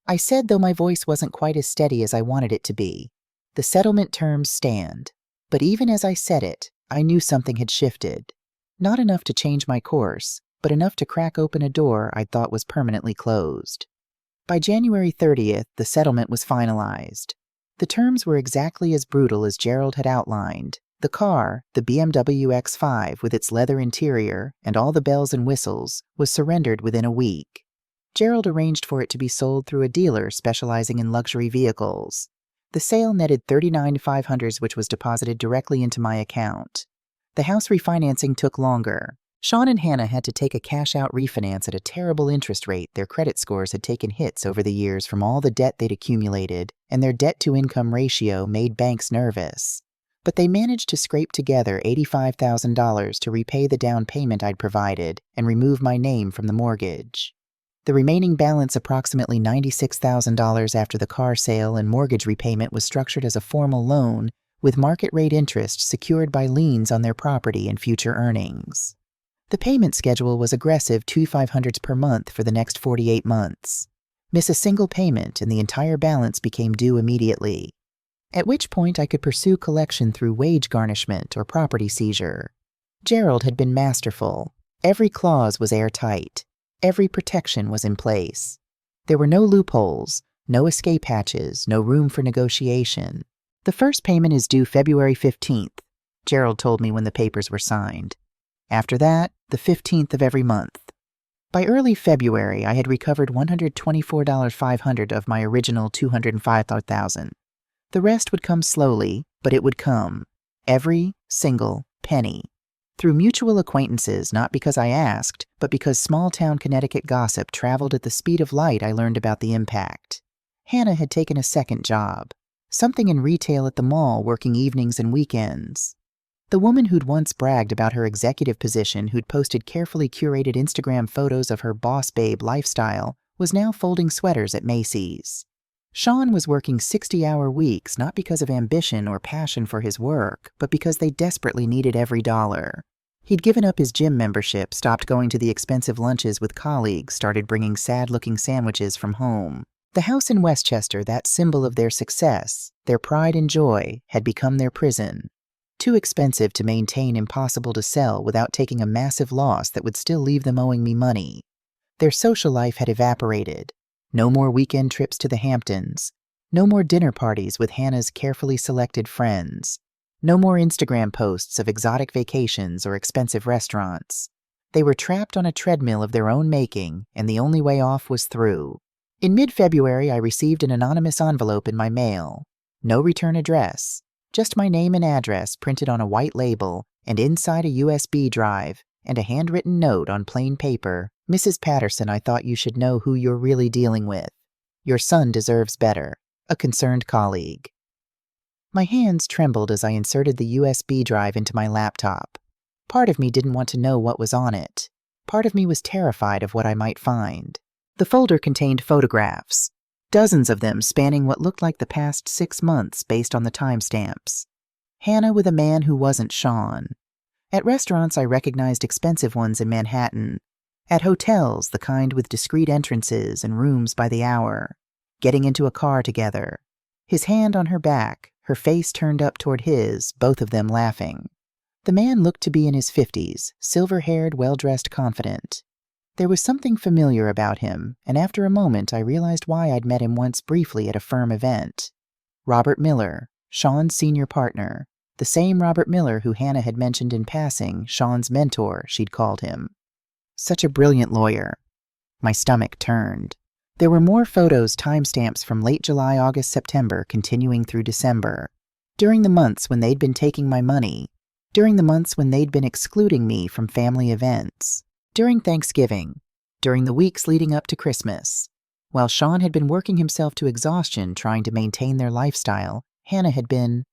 I said, though my voice wasn't quite as steady as I wanted it to be. The settlement terms stand. But even as I said it, I knew something had shifted. Not enough to change my course, but enough to crack open a door I'd thought was permanently closed. By January 30th, the settlement was finalized. The terms were exactly as brutal as Gerald had outlined. The car, the BMW X5 with its leather interior and all the bells and whistles, was surrendered within a week. Gerald arranged for it to be sold through a dealer specializing in luxury vehicles. The sale netted $39,500, which was deposited directly into my account. The house refinancing took longer. Sean and Hannah had to take a cash-out refinance at a terrible interest rate. Their credit scores had taken hits over the years from all the debt they'd accumulated, and their debt-to-income ratio made banks nervous. But they managed to scrape together $85,000 to repay the down payment I'd provided and remove my name from the mortgage. The remaining balance, approximately $96,000 after the car sale and mortgage repayment, was structured as a formal loan with market-rate interest secured by liens on their property and future earnings. The payment schedule was aggressive, $2,500 per month for the next 48 months. Miss a single payment and the entire balance became due immediately, at which point I could pursue collection through wage garnishment or property seizure. Gerald had been masterful. Every clause was airtight. Every protection was in place. There were no loopholes, no escape hatches, no room for negotiation. The first payment is due February 15th, Gerald told me when the papers were signed. After that, the 15th of every month. By early February, I had recovered $124,500 of my original $205,000. The rest would come slowly, but it would come. Every single penny. Through mutual acquaintances, not because I asked, but because small-town Connecticut gossip traveled at the speed of light, I learned about the impact. Hannah had taken a second job. Something in retail at the mall, working evenings and weekends. The woman who'd once bragged about her executive position, who'd posted carefully curated Instagram photos of her boss babe lifestyle, was now folding sweaters at Macy's. Sean was working 60-hour weeks, not because of ambition or passion for his work, but because they desperately needed every dollar. He'd given up his gym membership, stopped going to the expensive lunches with colleagues, started bringing sad-looking sandwiches from home. The house in Westchester, that symbol of their success, their pride and joy, had become their prison. Too expensive to maintain, impossible to sell without taking a massive loss that would still leave them owing me money. Their social life had evaporated. No more weekend trips to the Hamptons. No more dinner parties with Hannah's carefully selected friends. No more Instagram posts of exotic vacations or expensive restaurants. They were trapped on a treadmill of their own making, and the only way off was through. In mid-February, I received an anonymous envelope in my mail. No return address. Just my name and address printed on a white label, and inside a USB drive, and a handwritten note on plain paper. Mrs. Patterson, I thought you should know who you're really dealing with. Your son deserves better. A concerned colleague. My hands trembled as I inserted the USB drive into my laptop. Part of me didn't want to know what was on it. Part of me was terrified of what I might find. The folder contained photographs. Dozens of them spanning what looked like the past 6 months based on the timestamps. Hannah with a man who wasn't Sean. At restaurants, I recognized expensive ones in Manhattan. At hotels, the kind with discreet entrances and rooms by the hour. Getting into a car together. His hand on her back, her face turned up toward his, both of them laughing. The man looked to be in his 50s, silver-haired, well-dressed, confident. There was something familiar about him, and after a moment I realized why I'd met him once briefly at a firm event. Robert Miller, Sean's senior partner. The same Robert Miller who Hannah had mentioned in passing, Sean's mentor, she'd called him. Such a brilliant lawyer. My stomach turned. There were more photos, timestamps from late July, August, September, continuing through December. During the months when they'd been taking my money. During the months when they'd been excluding me from family events. During Thanksgiving. During the weeks leading up to Christmas. While Sean had been working himself to exhaustion trying to maintain their lifestyle, Hannah had been...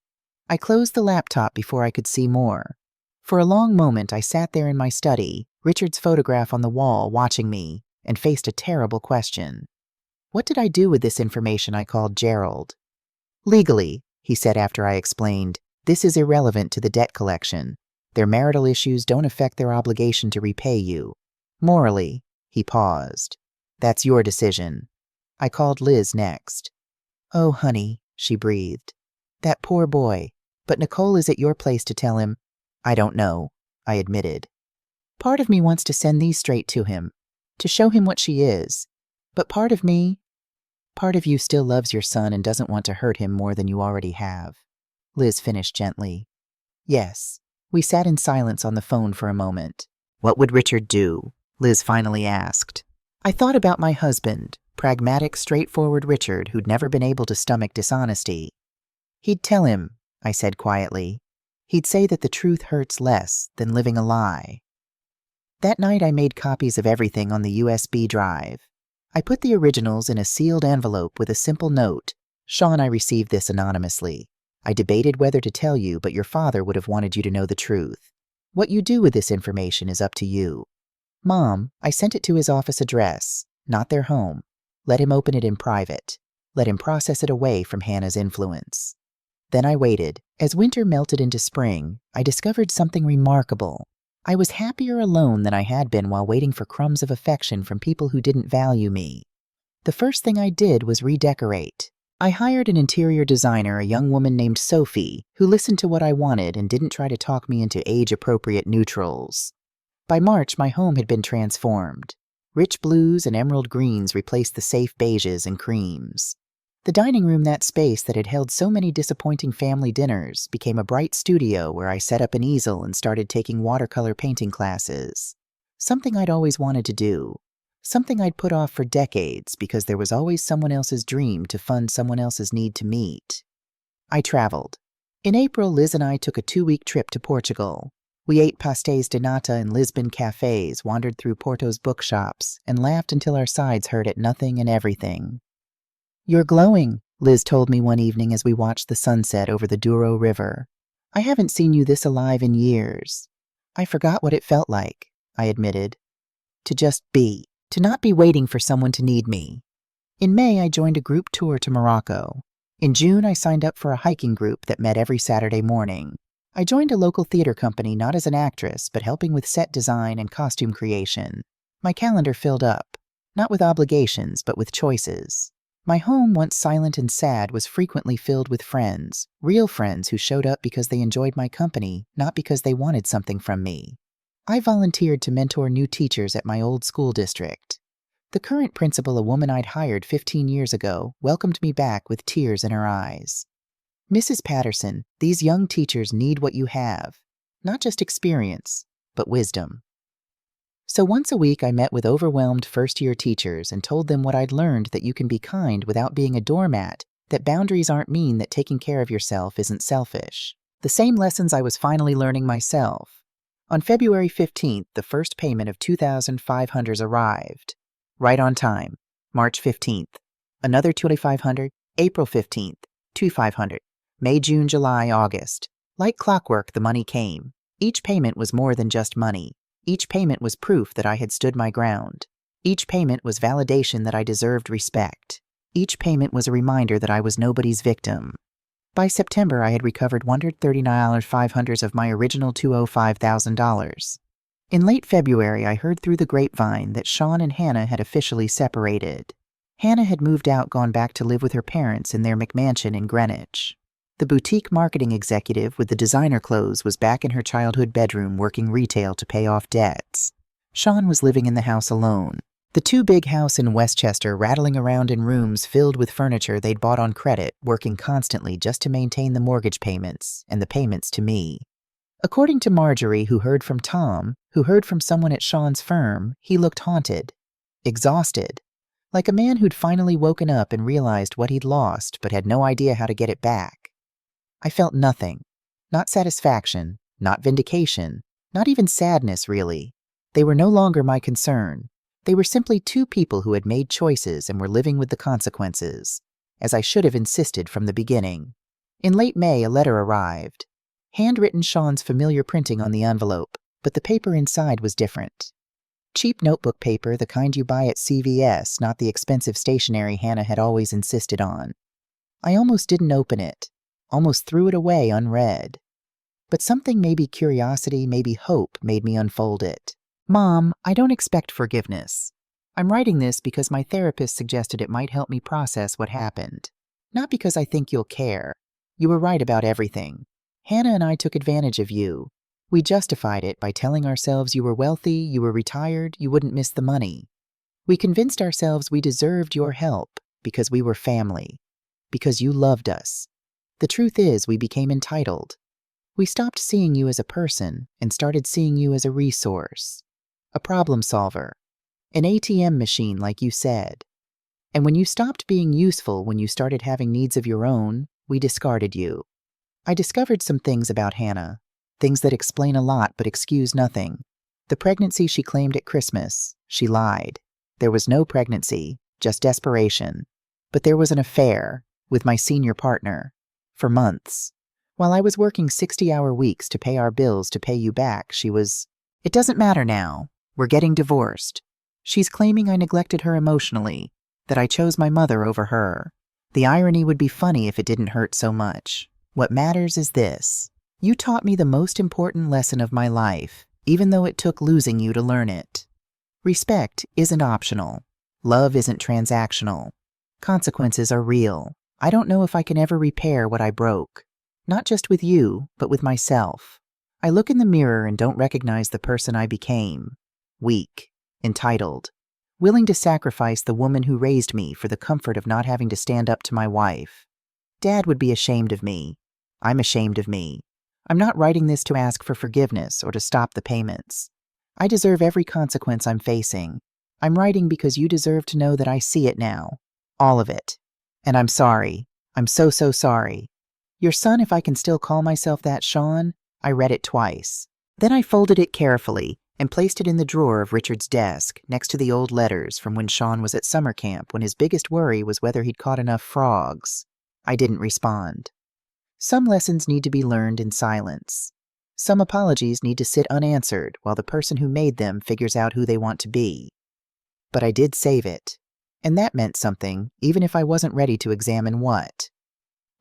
I closed the laptop before I could see more. For a long moment I sat there in my study, Richard's photograph on the wall watching me, and faced a terrible question. What did I do with this information I called Gerald? Legally, he said after I explained, this is irrelevant to the debt collection. Their marital issues don't affect their obligation to repay you. Morally, he paused. That's your decision. I called Liz next. Oh, honey, she breathed. That poor boy. But Nicole is at your place to tell him. I don't know, I admitted. Part of me wants to send these straight to him, to show him what she is. But part of you still loves your son and doesn't want to hurt him more than you already have. Liz finished gently. Yes. We sat in silence on the phone for a moment. What would Richard do? Liz finally asked. I thought about my husband, pragmatic, straightforward Richard who'd never been able to stomach dishonesty. He'd tell him, I said quietly. He'd say that the truth hurts less than living a lie. That night I made copies of everything on the USB drive. I put the originals in a sealed envelope with a simple note. Sean, I received this anonymously. I debated whether to tell you, but your father would have wanted you to know the truth. What you do with this information is up to you. Mom, I sent it to his office address, not their home. Let him open it in private. Let him process it away from Hannah's influence. Then I waited. As winter melted into spring, I discovered something remarkable. I was happier alone than I had been while waiting for crumbs of affection from people who didn't value me. The first thing I did was redecorate. I hired an interior designer, a young woman named Sophie, who listened to what I wanted and didn't try to talk me into age-appropriate neutrals. By March, my home had been transformed. Rich blues and emerald greens replaced the safe beiges and creams. The dining room, that space that had held so many disappointing family dinners, became a bright studio where I set up an easel and started taking watercolor painting classes. Something I'd always wanted to do. Something I'd put off for decades because there was always someone else's dream to fund someone else's need to meet. I traveled. In April, Liz and I took a 2-week trip to Portugal. We ate pastéis de nata in Lisbon cafes, wandered through Porto's bookshops, and laughed until our sides hurt at nothing and everything. "You're glowing," Liz told me one evening as we watched the sunset over the Douro River. "I haven't seen you this alive in years." I forgot what it felt like, I admitted. To just be. To not be waiting for someone to need me. In May, I joined a group tour to Morocco. In June, I signed up for a hiking group that met every Saturday morning. I joined a local theater company not as an actress, but helping with set design and costume creation. My calendar filled up, not with obligations, but with choices. My home, once silent and sad, was frequently filled with friends, real friends who showed up because they enjoyed my company, not because they wanted something from me. I volunteered to mentor new teachers at my old school district. The current principal, a woman I'd hired 15 years ago, welcomed me back with tears in her eyes. "Mrs. Patterson, these young teachers need what you have. Not just experience, but wisdom." So once a week, I met with overwhelmed first-year teachers and told them what I'd learned, that you can be kind without being a doormat, that boundaries aren't mean, that taking care of yourself isn't selfish. The same lessons I was finally learning myself. On February 15th, the first payment of $2,500 arrived. Right on time. March 15th. Another $2,500. April 15th. $2,500. May, June, July, August. Like clockwork, the money came. Each payment was more than just money. Each payment was proof that I had stood my ground. Each payment was validation that I deserved respect. Each payment was a reminder that I was nobody's victim. By September, I had recovered $139,500 of my original $205,000. In late February, I heard through the grapevine that Sean and Hannah had officially separated. Hannah had moved out, gone back to live with her parents in their McMansion in Greenwich. The boutique marketing executive with the designer clothes was back in her childhood bedroom working retail to pay off debts. Sean was living in the house alone. The two-big house in Westchester, rattling around in rooms filled with furniture they'd bought on credit, working constantly just to maintain the mortgage payments and the payments to me. According to Marjorie, who heard from Tom, who heard from someone at Sean's firm, he looked haunted, exhausted, like a man who'd finally woken up and realized what he'd lost but had no idea how to get it back. I felt nothing. Not satisfaction, not vindication, not even sadness, really. They were no longer my concern. They were simply two people who had made choices and were living with the consequences, as I should have insisted from the beginning. In late May, a letter arrived. Handwritten, Sean's familiar printing on the envelope, but the paper inside was different. Cheap notebook paper, the kind you buy at CVS, not the expensive stationery Hannah had always insisted on. I almost didn't open it, almost threw it away unread. But something, maybe curiosity, maybe hope, made me unfold it. "Mom, I don't expect forgiveness. I'm writing this because my therapist suggested it might help me process what happened. Not because I think you'll care. You were right about everything. Hannah and I took advantage of you. We justified it by telling ourselves you were wealthy, you were retired, you wouldn't miss the money. We convinced ourselves we deserved your help because we were family, because you loved us. The truth is, we became entitled. We stopped seeing you as a person and started seeing you as a resource, a problem solver, an ATM machine, like you said. And when you stopped being useful, when you started having needs of your own, we discarded you. I discovered some things about Hannah, things that explain a lot but excuse nothing. The pregnancy she claimed at Christmas, she lied. There was no pregnancy, just desperation. But there was an affair with my senior partner for months. While I was working 60-hour weeks to pay our bills to pay you back, she was, "It doesn't matter now. We're getting divorced." She's claiming I neglected her emotionally, that I chose my mother over her. The irony would be funny if it didn't hurt so much. What matters is this. You taught me the most important lesson of my life, even though it took losing you to learn it. Respect isn't optional. Love isn't transactional. Consequences are real. I don't know if I can ever repair what I broke. Not just with you, but with myself. I look in the mirror and don't recognize the person I became. Weak, entitled, willing to sacrifice the woman who raised me for the comfort of not having to stand up to my wife. Dad would be ashamed of me. I'm ashamed of me. I'm not writing this to ask for forgiveness or to stop the payments. I deserve every consequence I'm facing. I'm writing because you deserve to know that I see it now. All of it. And I'm sorry. I'm so sorry. Your son, if I can still call myself that, Sean? I read it twice. Then I folded it carefully and placed it in the drawer of Richard's desk, next to the old letters from when Sean was at summer camp, when his biggest worry was whether he'd caught enough frogs. I didn't respond. Some lessons need to be learned in silence. Some apologies need to sit unanswered while the person who made them figures out who they want to be. But I did save it, and that meant something, even if I wasn't ready to examine what.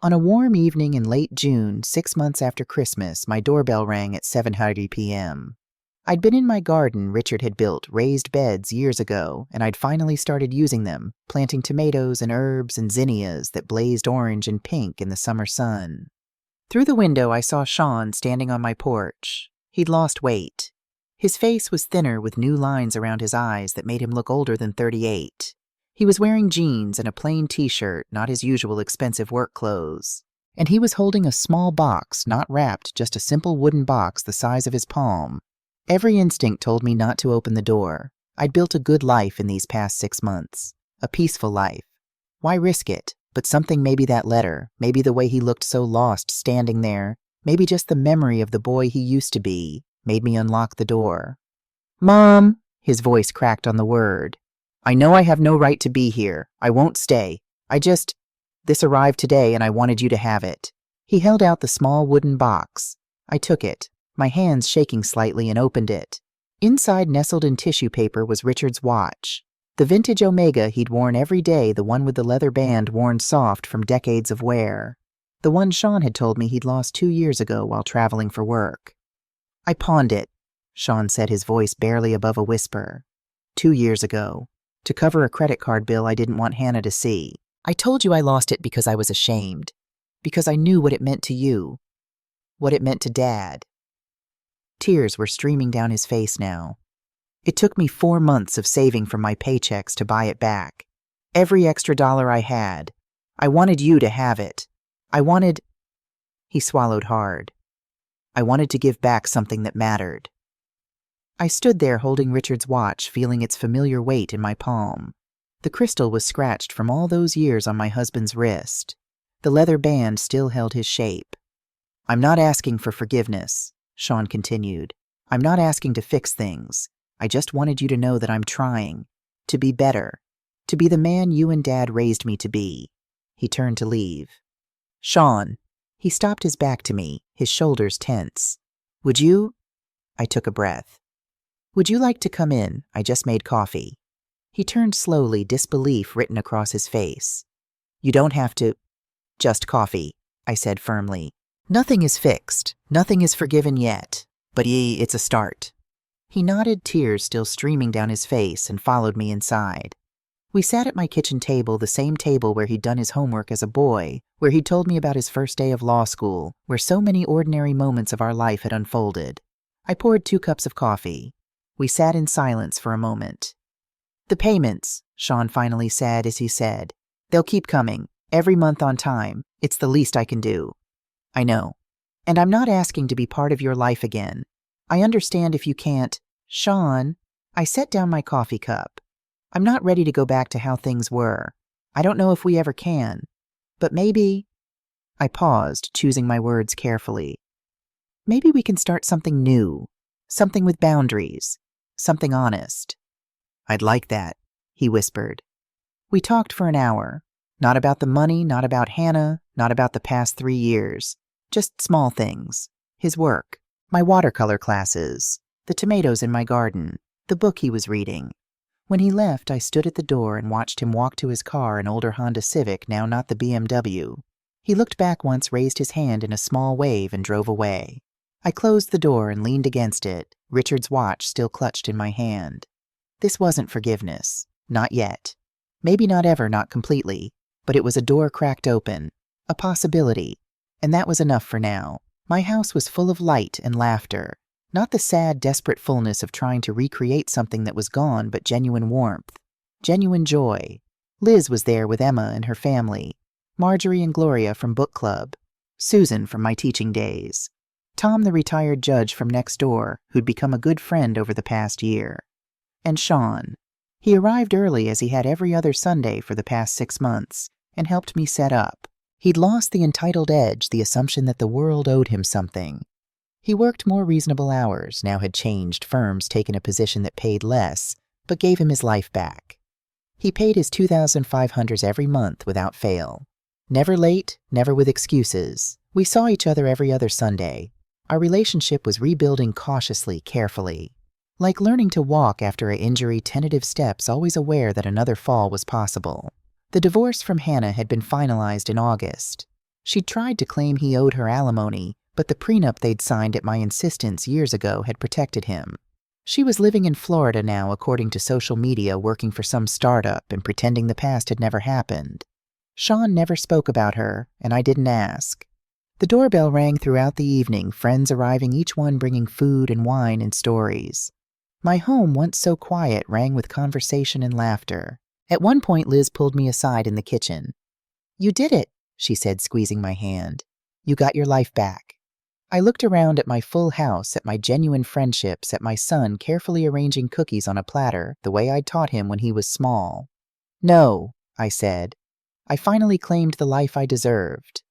On a warm evening in late June, 6 months after Christmas, my doorbell rang at 7:30 p.m. I'd been in my garden Richard had built raised beds years ago, and I'd finally started using them, planting tomatoes and herbs and zinnias that blazed orange and pink in the summer sun. Through the window, I saw Sean standing on my porch. He'd lost weight. His face was thinner with new lines around his eyes that made him look older than 38. He was wearing jeans and a plain t-shirt, not his usual expensive work clothes. And he was holding a small box, not wrapped, just a simple wooden box the size of his palm. Every instinct told me not to open the door. I'd built a good life in these past 6 months. A peaceful life. Why risk it? But something, maybe that letter, maybe the way he looked so lost standing there, maybe just the memory of the boy he used to be, made me unlock the door. "Mom!" His voice cracked on the word. "I know I have no right to be here. I won't stay. This arrived today and I wanted you to have it." He held out the small wooden box. I took it, my hands shaking slightly, and opened it. Inside, nestled in tissue paper, was Richard's watch. The vintage Omega he'd worn every day, the one with the leather band worn soft from decades of wear. The one Sean had told me he'd lost 2 years ago while traveling for work. "I pawned it," Sean said, his voice barely above a whisper. 2 years ago. To cover a credit card bill I didn't want Hannah to see. "I told you I lost it because I was ashamed. Because I knew what it meant to you. What it meant to Dad." Tears were streaming down his face now. "It took me 4 months of saving from my paychecks to buy it back. Every extra dollar I had. I wanted you to have it. I wanted—" He swallowed hard. "I wanted to give back something that mattered." I stood there holding Richard's watch, feeling its familiar weight in my palm. The crystal was scratched from all those years on my husband's wrist. The leather band still held his shape. "I'm not asking for forgiveness," Sean continued. "I'm not asking to fix things. I just wanted you to know that I'm trying. To be better. To be the man you and Dad raised me to be." He turned to leave. "Sean." He stopped his back to me, his shoulders tense. "Would you—" I took a breath. "Would you like to come in? I just made coffee." He turned slowly, disbelief written across his face. "You don't have to—" "Just coffee," I said firmly. "Nothing is fixed. Nothing is forgiven yet. But it's a start." He nodded, tears still streaming down his face, and followed me inside. We sat at my kitchen table, the same table where he'd done his homework as a boy, where he'd told me about his first day of law school, where so many ordinary moments of our life had unfolded. I poured 2 cups of coffee. We sat in silence for a moment. "The payments," Sean finally said as he said. "They'll keep coming, every month on time. It's the least I can do." "I know. And I'm not asking to be part of your life again. I understand if you can't—" "Sean," I set down my coffee cup. "I'm not ready to go back to how things were. I don't know if we ever can. But maybe—" I paused, choosing my words carefully. "Maybe we can start something new. Something with boundaries. Something honest." "I'd like that," he whispered. We talked for an hour. Not about the money, not about Hannah, not about the past 3 years. Just small things. His work, my watercolor classes, the tomatoes in my garden, the book he was reading. When he left, I stood at the door and watched him walk to his car, an older Honda Civic, now not the BMW. He looked back once, raised his hand in a small wave, and drove away. I closed the door and leaned against it, Richard's watch still clutched in my hand. This wasn't forgiveness. Not yet. Maybe not ever, not completely. But it was a door cracked open. A possibility. And that was enough for now. My house was full of light and laughter. Not the sad, desperate fullness of trying to recreate something that was gone, but genuine warmth. Genuine joy. Liz was there with Emma and her family. Marjorie and Gloria from book club. Susan from my teaching days. Tom, the retired judge from next door, who'd become a good friend over the past year. And Sean. He arrived early, as he had every other Sunday for the past 6 months, and helped me set up. He'd lost the entitled edge, the assumption that the world owed him something. He worked more reasonable hours, now had changed firms, taken a position that paid less, but gave him his life back. He paid his $2,500 every month without fail. Never late, never with excuses. We saw each other every other Sunday. Our relationship was rebuilding cautiously, carefully. Like learning to walk after an injury, tentative steps, always aware that another fall was possible. The divorce from Hannah had been finalized in August. She'd tried to claim he owed her alimony, but the prenup they'd signed at my insistence years ago had protected him. She was living in Florida now, according to social media, working for some startup and pretending the past had never happened. Sean never spoke about her, and I didn't ask. The doorbell rang throughout the evening, friends arriving, each one bringing food and wine and stories. My home, once so quiet, rang with conversation and laughter. At one point, Liz pulled me aside in the kitchen. "You did it," she said, squeezing my hand. "You got your life back." I looked around at my full house, at my genuine friendships, at my son carefully arranging cookies on a platter, the way I'd taught him when he was small. "No," I said. I finally claimed the life I deserved.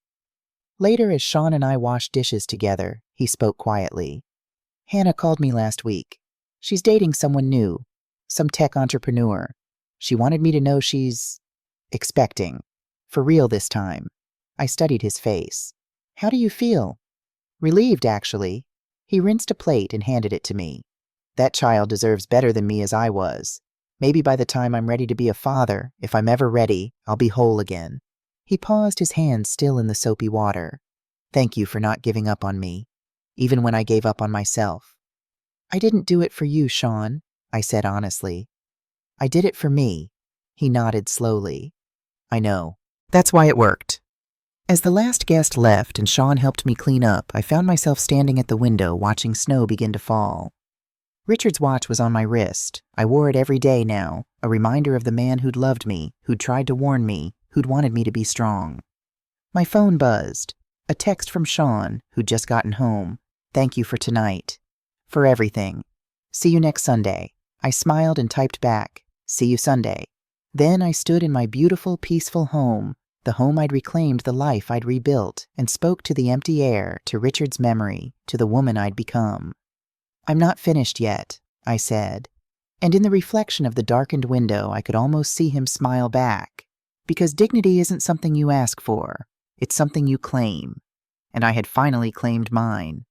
Later, as Sean and I washed dishes together, he spoke quietly. "Hannah called me last week. She's dating someone new, some tech entrepreneur. She wanted me to know she's expecting. For real this time." I studied his face. "How do you feel?" "Relieved, actually." He rinsed a plate and handed it to me. "That child deserves better than me as I was. Maybe by the time I'm ready to be a father, if I'm ever ready, I'll be whole again." He paused, his hands still in the soapy water. "Thank you for not giving up on me, even when I gave up on myself." "I didn't do it for you, Sean," I said honestly. "I did it for me." He nodded slowly. "I know. That's why it worked." As the last guest left and Sean helped me clean up, I found myself standing at the window watching snow begin to fall. Richard's watch was on my wrist. I wore it every day now, a reminder of the man who'd loved me, who'd tried to warn me, who'd wanted me to be strong. My phone buzzed. A text from Sean, who'd just gotten home. "Thank you for tonight. For everything. See you next Sunday." I smiled and typed back, "See you Sunday." Then I stood in my beautiful, peaceful home, the home I'd reclaimed, the life I'd rebuilt, and spoke to the empty air, to Richard's memory, to the woman I'd become. "I'm not finished yet," I said. And in the reflection of the darkened window, I could almost see him smile back. Because dignity isn't something you ask for. It's something you claim. And I had finally claimed mine.